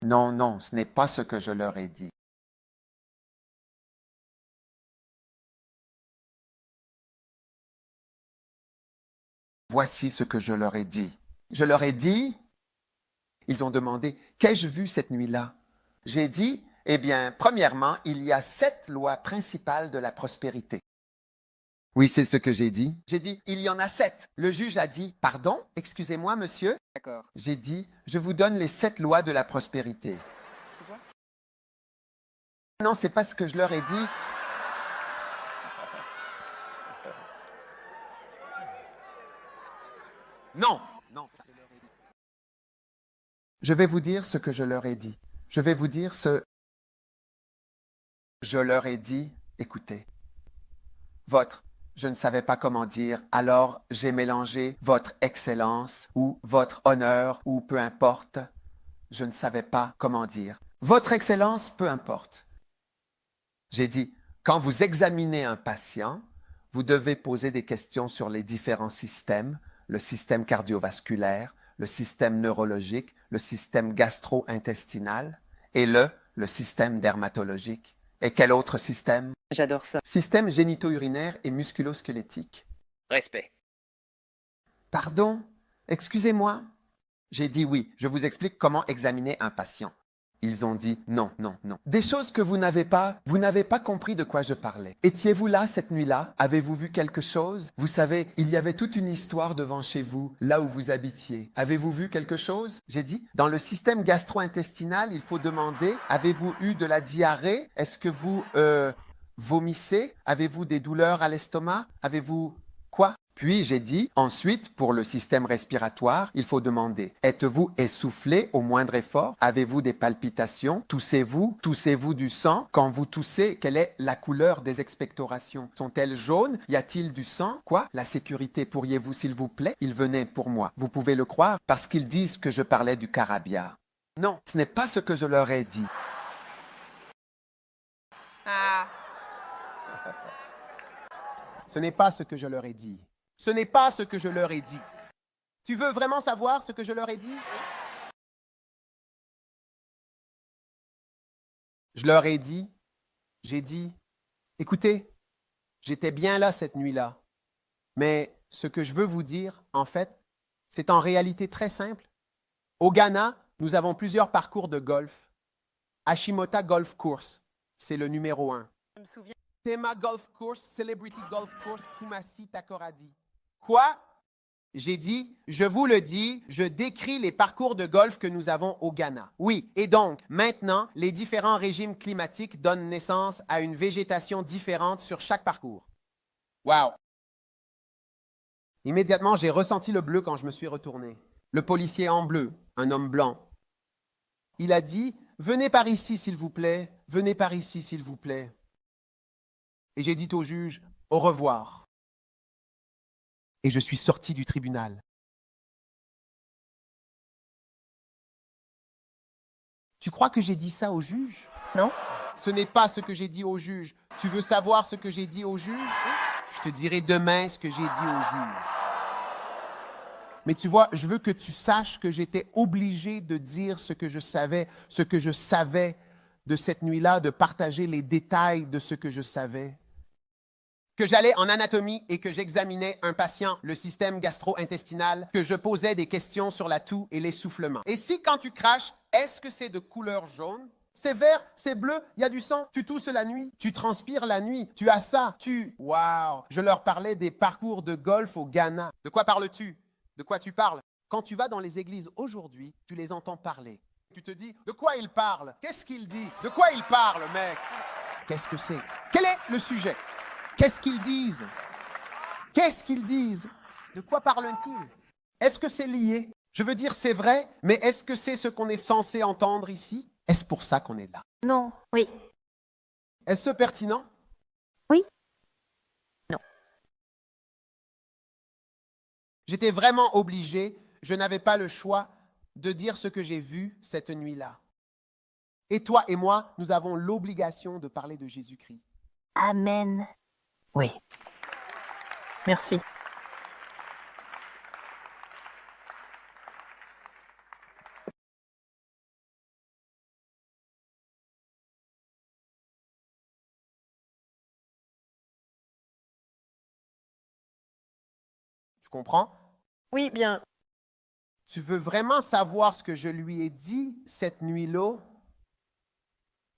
Non, non, ce n'est pas ce que je leur ai dit. Voici ce que je leur ai dit. Je leur ai dit, ils ont demandé, qu'ai-je vu cette nuit-là? J'ai dit, eh bien, premièrement, il y a 7 lois principales de la prospérité. Oui, c'est ce que j'ai dit. J'ai dit, il y en a 7. Le juge a dit, pardon, excusez-moi, monsieur. D'accord. J'ai dit, je vous donne les 7 lois de la prospérité. Non, c'est pas ce que je leur ai dit. Non, non. Je vais vous dire ce que je leur ai dit. Je vais vous dire ce... Je leur ai dit, écoutez, votre, je ne savais pas comment dire, alors j'ai mélangé votre excellence ou votre honneur ou peu importe. Je ne savais pas comment dire. Votre excellence, peu importe. J'ai dit, quand vous examinez un patient, vous devez poser des questions sur les différents systèmes, le système cardiovasculaire, le système neurologique, le système gastro-intestinal et le système dermatologique. Et quel autre système? J'adore ça. Système génito-urinaire et musculo-squelettique. Respect. Pardon? Excusez-moi? J'ai dit oui, je vous explique comment examiner un patient. Ils ont dit non, non, non. Des choses que vous n'avez pas compris de quoi je parlais. Étiez-vous là cette nuit-là? Avez-vous vu quelque chose? Vous savez, il y avait toute une histoire devant chez vous, là où vous habitiez. Avez-vous vu quelque chose? J'ai dit, dans le système gastro-intestinal, il faut demander, avez-vous eu de la diarrhée? Est-ce que vous vomissez? Avez-vous des douleurs à l'estomac? Avez-vous quoi? Puis j'ai dit, ensuite, pour le système respiratoire, il faut demander, êtes-vous essoufflé au moindre effort? Avez-vous des palpitations? Toussez-vous? Toussez-vous du sang? Quand vous toussez, quelle est la couleur des expectorations? Sont-elles jaunes? Y a-t-il du sang? Quoi? La sécurité, pourriez-vous s'il vous plaît? Ils venaient pour moi. Vous pouvez le croire parce qu'ils disent que je parlais du carabia. Non, ce n'est pas ce que je leur ai dit. Ah. Ce n'est pas ce que je leur ai dit. Ce n'est pas ce que je leur ai dit. Tu veux vraiment savoir ce que je leur ai dit? Je leur ai dit, j'ai dit, écoutez, j'étais bien là cette nuit-là, mais ce que je veux vous dire, en fait, c'est en réalité très simple. Au Ghana, nous avons plusieurs parcours de golf. Hashimota Golf Course, c'est le numéro 1. Je me souviens. Tema Golf Course, Celebrity Golf Course, Kumasi, Takoradi. Quoi? J'ai dit, je vous le dis, je décris les parcours de golf que nous avons au Ghana. Oui, et donc, maintenant, les différents régimes climatiques donnent naissance à une végétation différente sur chaque parcours. Wow! Immédiatement, j'ai ressenti le bleu quand je me suis retourné. Le policier en bleu, un homme blanc. Il a dit, venez par ici, s'il vous plaît. Venez par ici, s'il vous plaît. Et j'ai dit au juge, au revoir. Et je suis sorti du tribunal. Tu crois que j'ai dit ça au juge? Non. Ce n'est pas ce que j'ai dit au juge. Tu veux savoir ce que j'ai dit au juge? Je te dirai demain ce que j'ai dit au juge. Mais tu vois, je veux que tu saches que j'étais obligé de dire ce que je savais de cette nuit-là, de partager les détails de ce que je savais. Que j'allais en anatomie et que j'examinais un patient, le système gastro-intestinal, que je posais des questions sur la toux et l'essoufflement. Et si quand tu craches, est-ce que c'est de couleur jaune? C'est vert, c'est bleu, il y a du sang, tu tousses la nuit, tu transpires la nuit, tu as ça, Wow! Je leur parlais des parcours de golf au Ghana. De quoi parles-tu? De quoi tu parles? Quand tu vas dans les églises aujourd'hui, tu les entends parler. Tu te dis, de quoi il parle? Qu'est-ce qu'il dit? De quoi il parle, mec? Qu'est-ce que c'est? Quel est le sujet? Qu'est-ce qu'ils disent? Qu'est-ce qu'ils disent? De quoi parlent-ils? Est-ce que c'est lié? Je veux dire, c'est vrai, mais est-ce que c'est ce qu'on est censé entendre ici? Est-ce pour ça qu'on est là? Non. Oui. Est-ce pertinent? Oui. Non. J'étais vraiment obligé, je n'avais pas le choix de dire ce que j'ai vu cette nuit-là. Et toi et moi, nous avons l'obligation de parler de Jésus-Christ. Amen. Oui. Merci. Tu comprends? Oui, bien. Tu veux vraiment savoir ce que je lui ai dit cette nuit-là?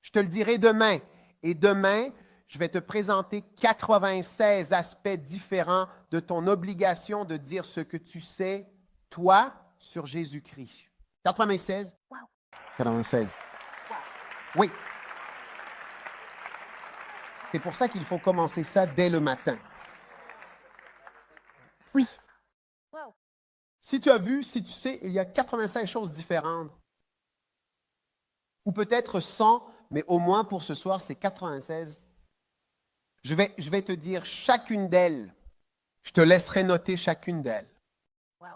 Je te le dirai demain. Et demain, je vais te présenter 96 aspects différents de ton obligation de dire ce que tu sais, toi, sur Jésus-Christ. 96? Wow. 96. Oui. C'est pour ça qu'il faut commencer ça dès le matin. Oui. Si tu as vu, si tu sais, il y a 85 choses différentes. Ou peut-être 100, mais au moins pour ce soir, c'est 96. Je vais te dire chacune d'elles. Je te laisserai noter chacune d'elles. Wow.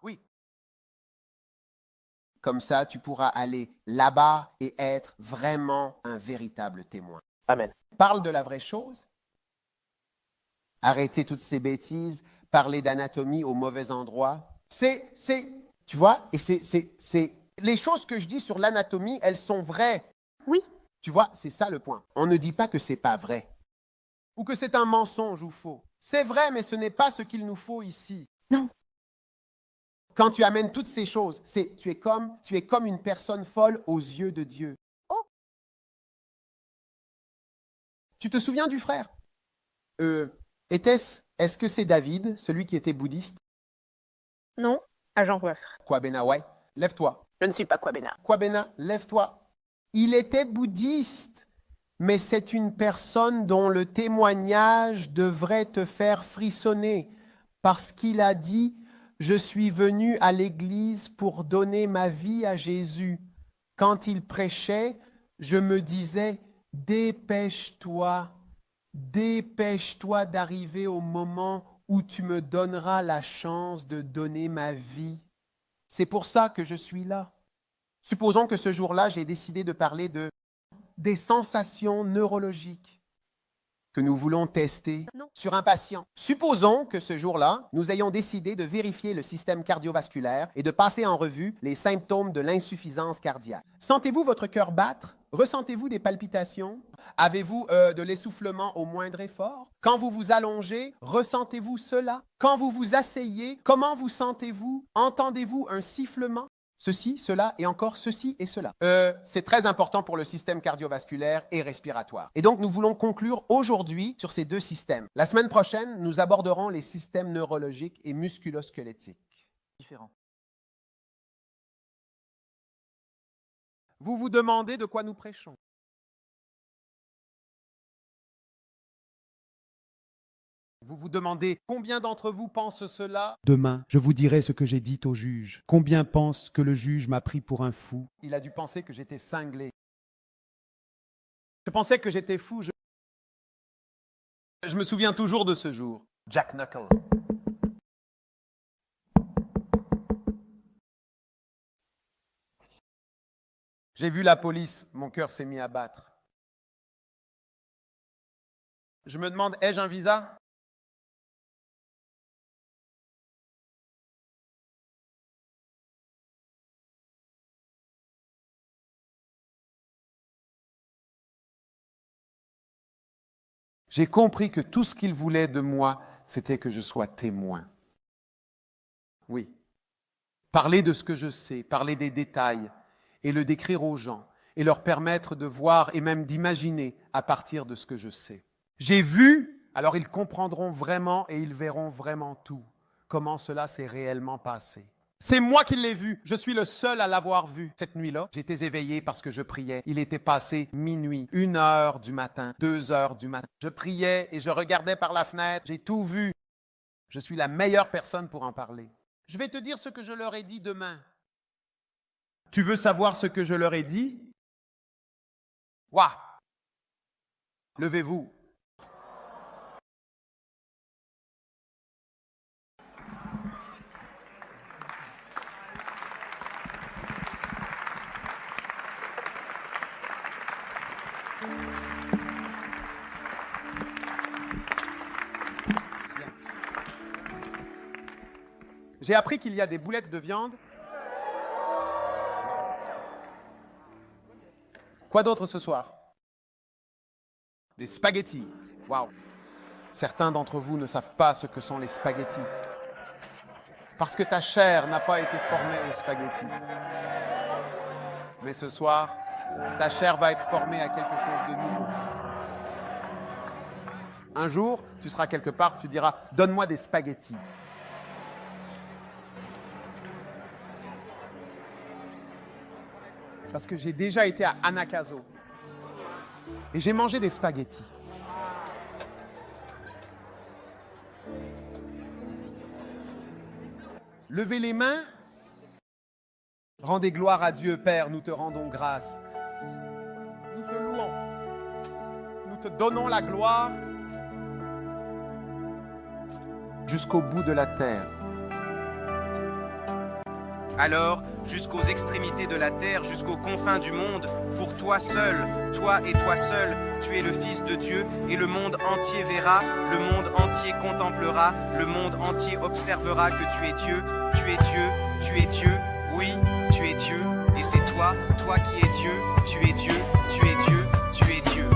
Oui. Comme ça, tu pourras aller là-bas et être vraiment un véritable témoin. Amen. Parle de la vraie chose. Arrêtez toutes ces bêtises. Parler d'anatomie au mauvais endroit. Tu vois, et les choses que je dis sur l'anatomie, elles sont vraies. Oui. Tu vois, c'est ça le point. On ne dit pas que c'est pas vrai. Ou que c'est un mensonge ou faux. C'est vrai, mais ce n'est pas ce qu'il nous faut ici. Non. Quand tu amènes toutes ces choses, tu es comme une personne folle aux yeux de Dieu. Oh. Tu te souviens du frère? Est-ce que c'est David, celui qui était bouddhiste? Non, agent coiffre. Kwabena, ouais. Lève-toi. Je ne suis pas Kwabena. Kwabena, lève-toi. Il était bouddhiste, mais c'est une personne dont le témoignage devrait te faire frissonner parce qu'il a dit « Je suis venu à l'église pour donner ma vie à Jésus ». Quand il prêchait, je me disais « Dépêche-toi, dépêche-toi d'arriver au moment où tu me donneras la chance de donner ma vie. » C'est pour ça que je suis là. Supposons que ce jour-là, j'ai décidé de parler des sensations neurologiques que nous voulons tester sur un patient. Supposons que ce jour-là, nous ayons décidé de vérifier le système cardiovasculaire et de passer en revue les symptômes de l'insuffisance cardiaque. Sentez-vous votre cœur battre? Ressentez-vous des palpitations? Avez-vous de l'essoufflement au moindre effort? Quand vous vous allongez, ressentez-vous cela? Quand vous vous asseyez, comment vous sentez-vous? Entendez-vous un sifflement? Ceci, cela et encore ceci et cela. C'est très important pour le système cardiovasculaire et respiratoire. Et donc, nous voulons conclure aujourd'hui sur ces deux systèmes. La semaine prochaine, nous aborderons les systèmes neurologiques et musculosquelettiques. Différents. Vous vous demandez de quoi nous prêchons. Vous vous demandez combien d'entre vous pensent cela? Demain, je vous dirai ce que j'ai dit au juge. Combien pensent que le juge m'a pris pour un fou? Il a dû penser que j'étais cinglé. Je pensais que j'étais fou. Je me souviens toujours de ce jour. Jack Knuckle. J'ai vu la police, mon cœur s'est mis à battre. Je me demande, ai-je un visa? J'ai compris que tout ce qu'il voulait de moi, c'était que je sois témoin. Oui. Parler de ce que je sais, parler des détails et le décrire aux gens et leur permettre de voir et même d'imaginer à partir de ce que je sais. J'ai vu, alors ils comprendront vraiment et ils verront vraiment tout, comment cela s'est réellement passé. C'est moi qui l'ai vu. Je suis le seul à l'avoir vu. Cette nuit-là, j'étais éveillé parce que je priais. Il était passé minuit, 1h du matin, 2h du matin. Je priais et je regardais par la fenêtre. J'ai tout vu. Je suis la meilleure personne pour en parler. Je vais te dire ce que je leur ai dit demain. Tu veux savoir ce que je leur ai dit? Ouah! Levez-vous. J'ai appris qu'il y a des boulettes de viande. Quoi d'autre ce soir? Des spaghettis. Waouh! Certains d'entre vous ne savent pas ce que sont les spaghettis. Parce que ta chair n'a pas été formée aux spaghettis. Mais ce soir, ta chair va être formée à quelque chose de nouveau. Un jour, tu seras quelque part, tu diras, donne-moi des spaghettis. Parce que j'ai déjà été à Anakazo. Et j'ai mangé des spaghettis. Levez les mains. Rendez gloire à Dieu, Père, nous te rendons grâce. Nous te louons. Nous te donnons la gloire Jusqu'au bout de la terre. Alors, jusqu'aux extrémités de la terre, jusqu'aux confins du monde, pour toi seul, toi et toi seul, tu es le Fils de Dieu, et le monde entier verra, le monde entier contemplera, le monde entier observera que tu es Dieu, tu es Dieu, tu es Dieu, oui, tu es Dieu, et c'est toi, toi qui es Dieu, tu es Dieu, tu es Dieu, tu es Dieu.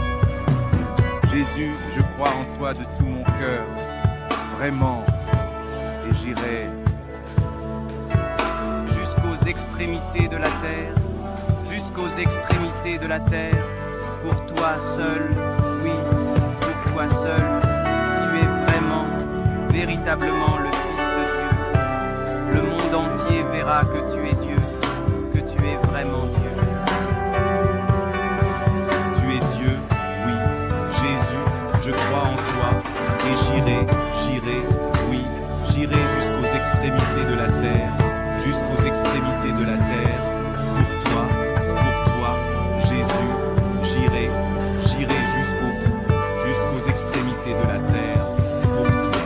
Jésus, je crois en toi de tout mon cœur, vraiment, et j'irai jusqu'aux extrémités de la terre, jusqu'aux extrémités de la terre, pour toi seul, oui, pour toi seul, tu es vraiment, véritablement le Fils de Dieu. Le monde entier verra que tu es Dieu, que tu es vraiment Dieu. Tu es Dieu, oui, Jésus, je crois en toi, et j'irai, oui, j'irai jusqu'aux extrémités de la terre, jusqu'aux extrémités de la terre, pour toi, Jésus, j'irai jusqu'au bout, jusqu'aux extrémités de la terre, pour toi.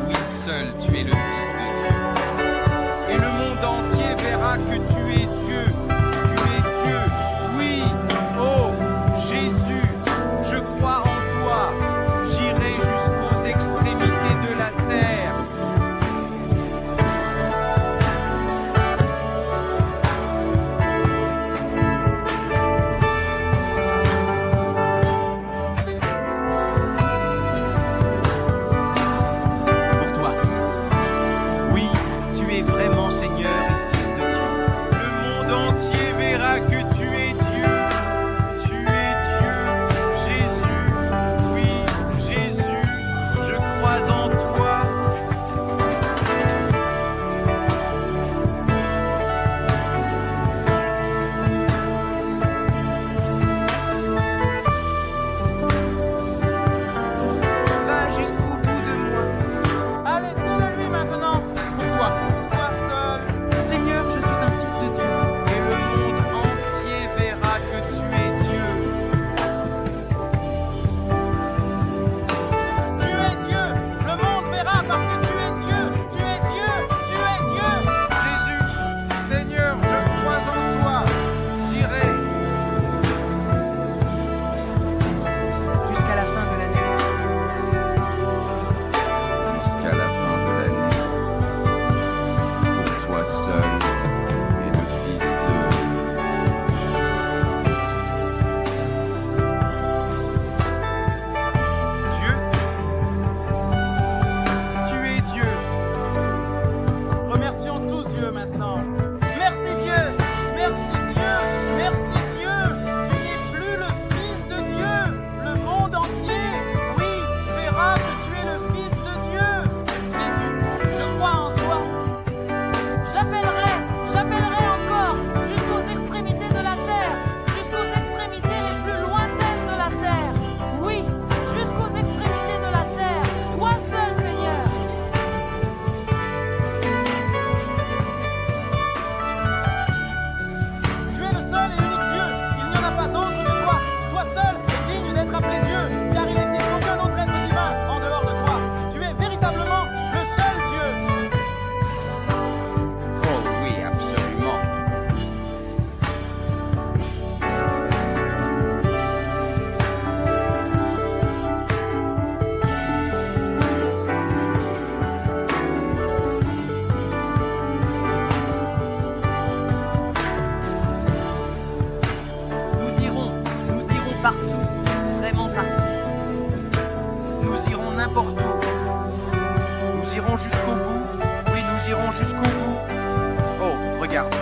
Oui, seul tu es le Fils de Dieu. Et le monde entier verra que tu es Dieu, oui, oh, Jésus, je crois en toi, j'irai jusqu'aux extrémités de la terre. Jusqu'au bout. Oh, regarde.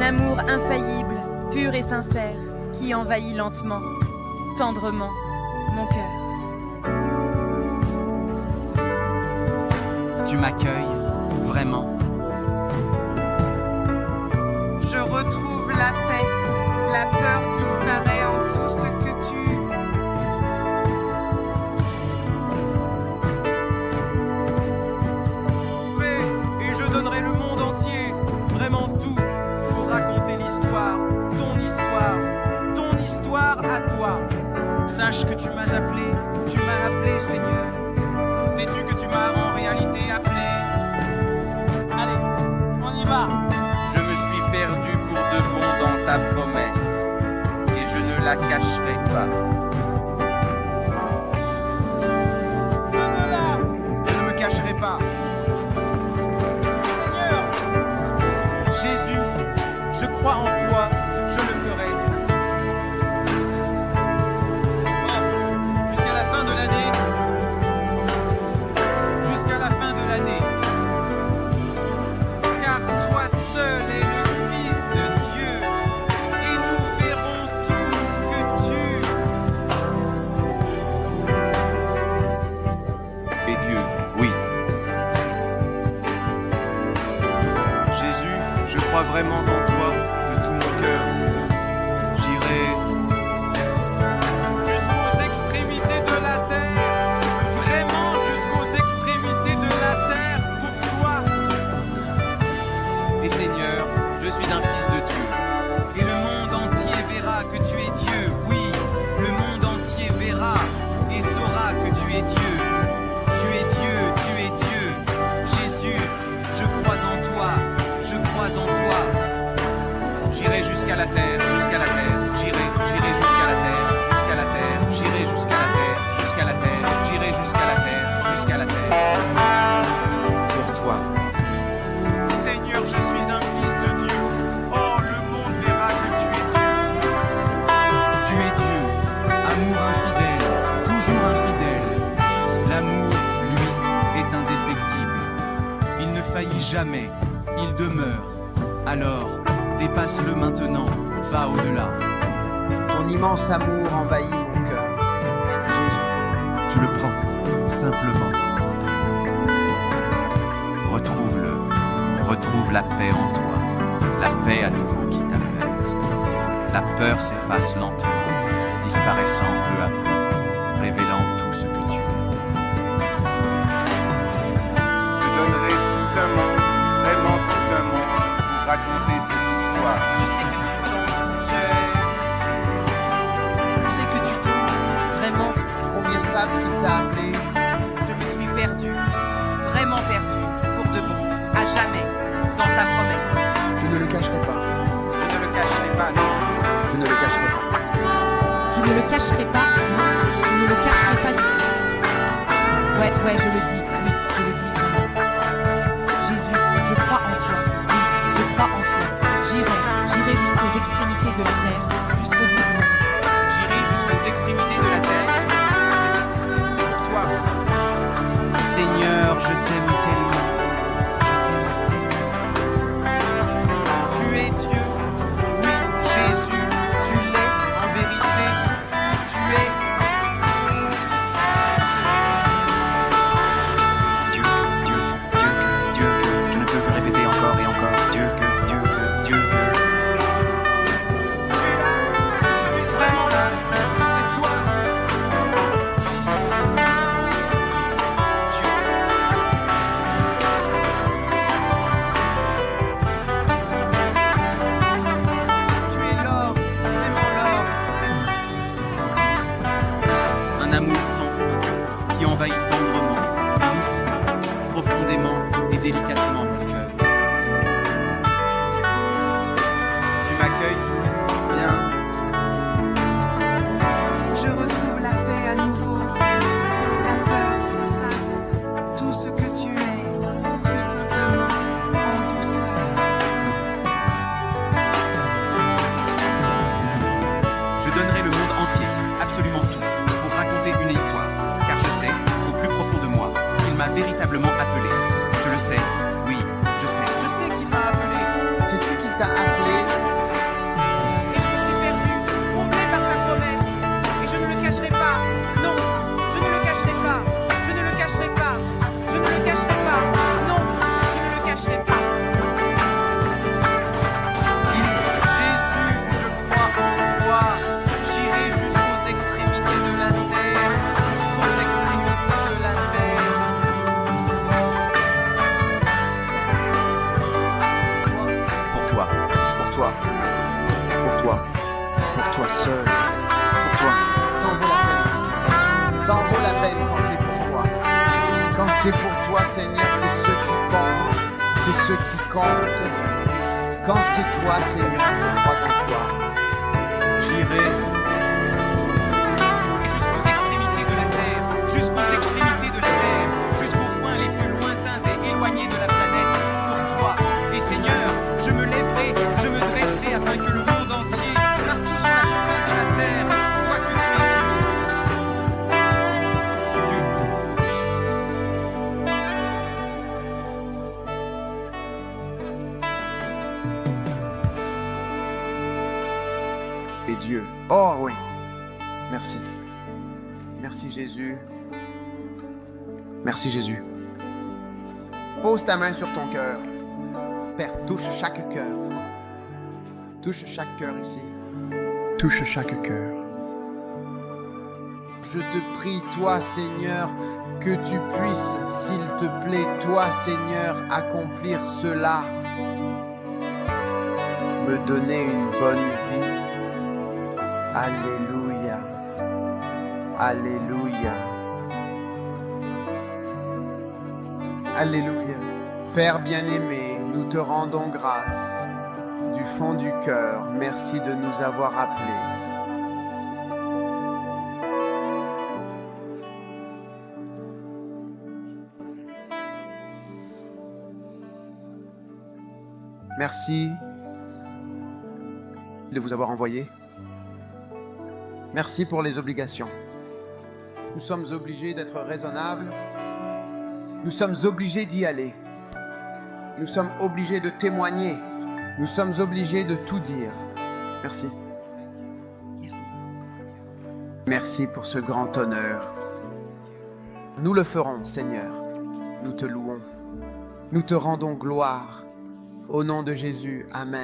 amour infaillible, pur et sincère, qui envahit lentement, tendrement, mon cœur. Tu m'accueilles, vraiment. Je retrouve la paix. La peur disparaît en tout ce que tu... Fais, et je donnerai le monde entier, vraiment tout, pour raconter l'histoire, ton histoire à toi. Sache que tu m'as appelé, Seigneur. Sais-tu que tu m'as en réalité appelé? Allez, on y va. Je me suis perdu pour de bon dans ta promesse, et je ne la cacherai pas. Je ne me cacherai pas. Seigneur, Jésus, je crois en toi, je le ferai. Jusqu'à la fin de l'année. Jusqu'à la fin de l'année. Car toi seul es le Fils de Dieu, et nous verrons tout ce que tu es. Dieu, oui. Jésus, je crois vraiment en toi de tout mon cœur. J'irai jusqu'aux extrémités de la terre, vraiment jusqu'aux extrémités de la terre pour toi. Et Seigneur, je suis un fils de Dieu, et le monde entier verra que tu es Dieu. Oui, le monde entier verra et saura que tu es Dieu. Tu es Dieu, tu es Dieu. Jésus, je crois en toi, je crois en toi. J'irai jusqu'à la terre, j'irai jusqu'à la terre, j'irai jusqu'à la terre, j'irai jusqu'à la terre. Pour toi. Seigneur, je suis un fils de Dieu. Oh, le monde verra que tu es Dieu. Tu es Dieu, amour infidèle, toujours infidèle. L'amour, lui, est indéfectible. Il ne faillit jamais, il demeure. Alors, dépasse-le maintenant, va au-delà. Ton immense amour envahit mon cœur. Jésus. Tu le prends, simplement. Retrouve la paix en toi, la paix à nouveau qui t'apaise. La peur s'efface lentement, disparaissant peu à peu, révélant tout ce que tu es. Je donnerai tout un monde, vraiment tout un monde, pour raconter cette histoire. Je sais que tu tombes, je sais que tu tombes, vraiment. Combien savent qu'il t'a appelé? Je me suis perdu, vraiment perdu, pour de bon, à jamais, dans ta promesse. Je ne le cacherai pas. Je ne le cacherai pas, non. Je ne le cacherai pas. Je ne le cacherai pas, non. Je ne le cacherai pas du tout. Ouais, je le dis, oui, je le dis vraiment. Jésus, je crois en toi, oui, je crois en toi. J'irai jusqu'aux extrémités de la terre, jusqu'au bout du monde. J'irai jusqu'aux extrémités de la terre. Pour toi. Seigneur, je t'aime tellement. Tu es Dieu, oui, Jésus, tu l'es en vérité. Tu es Dieu, je ne peux que répéter encore et encore. Dieu. Tu es là, tu es vraiment là, c'est toi. Dieu. Tu es l'or, vraiment l'or. Un amour sans fin qui envahit tendrement, doucement, profondément et délicatement mon cœur. Tu m'accueilles bien. Je retrouve la paix à nouveau. La peur s'efface. Tout ce que tu es, tout simplement, en douceur. Je donnerai le monde entier, absolument tout, pour raconter une histoire, car je sais, au plus profond de moi, qu'il m'a véritablement appelé. Je le sais, oui, Ça en vaut la peine quand c'est pour toi. Quand c'est pour toi, Seigneur, c'est ce qui compte. C'est ce qui compte. Quand c'est toi, Seigneur, je crois en toi. J'irai jusqu'aux extrémités de la terre, jusqu'aux extrémités de la terre, jusqu'aux points les plus lointains et éloignés de la planète, pour toi. Et Seigneur, je me lèverai, je me dresserai afin que le monde entier, partout sur la surface de la terre, voit que tu es Dieu. Et Dieu. Oh oui. Merci. Merci Jésus. Merci Jésus. Pose ta main sur ton cœur. Père, touche chaque cœur. Touche chaque cœur ici. Touche chaque cœur. Je te prie, toi Seigneur, que tu puisses, s'il te plaît, toi Seigneur, accomplir cela. Me donner une bonne vie. Alléluia. Alléluia. Alléluia. Père bien-aimé, nous te rendons grâce du fond du cœur. Merci de nous avoir appelés. Merci de vous avoir envoyé. Merci pour les obligations. Nous sommes obligés d'être raisonnables. Nous sommes obligés d'y aller. Nous sommes obligés de témoigner. Nous sommes obligés de tout dire. Merci. Merci pour ce grand honneur. Nous le ferons, Seigneur. Nous te louons. Nous te rendons gloire. Au nom de Jésus, Amen.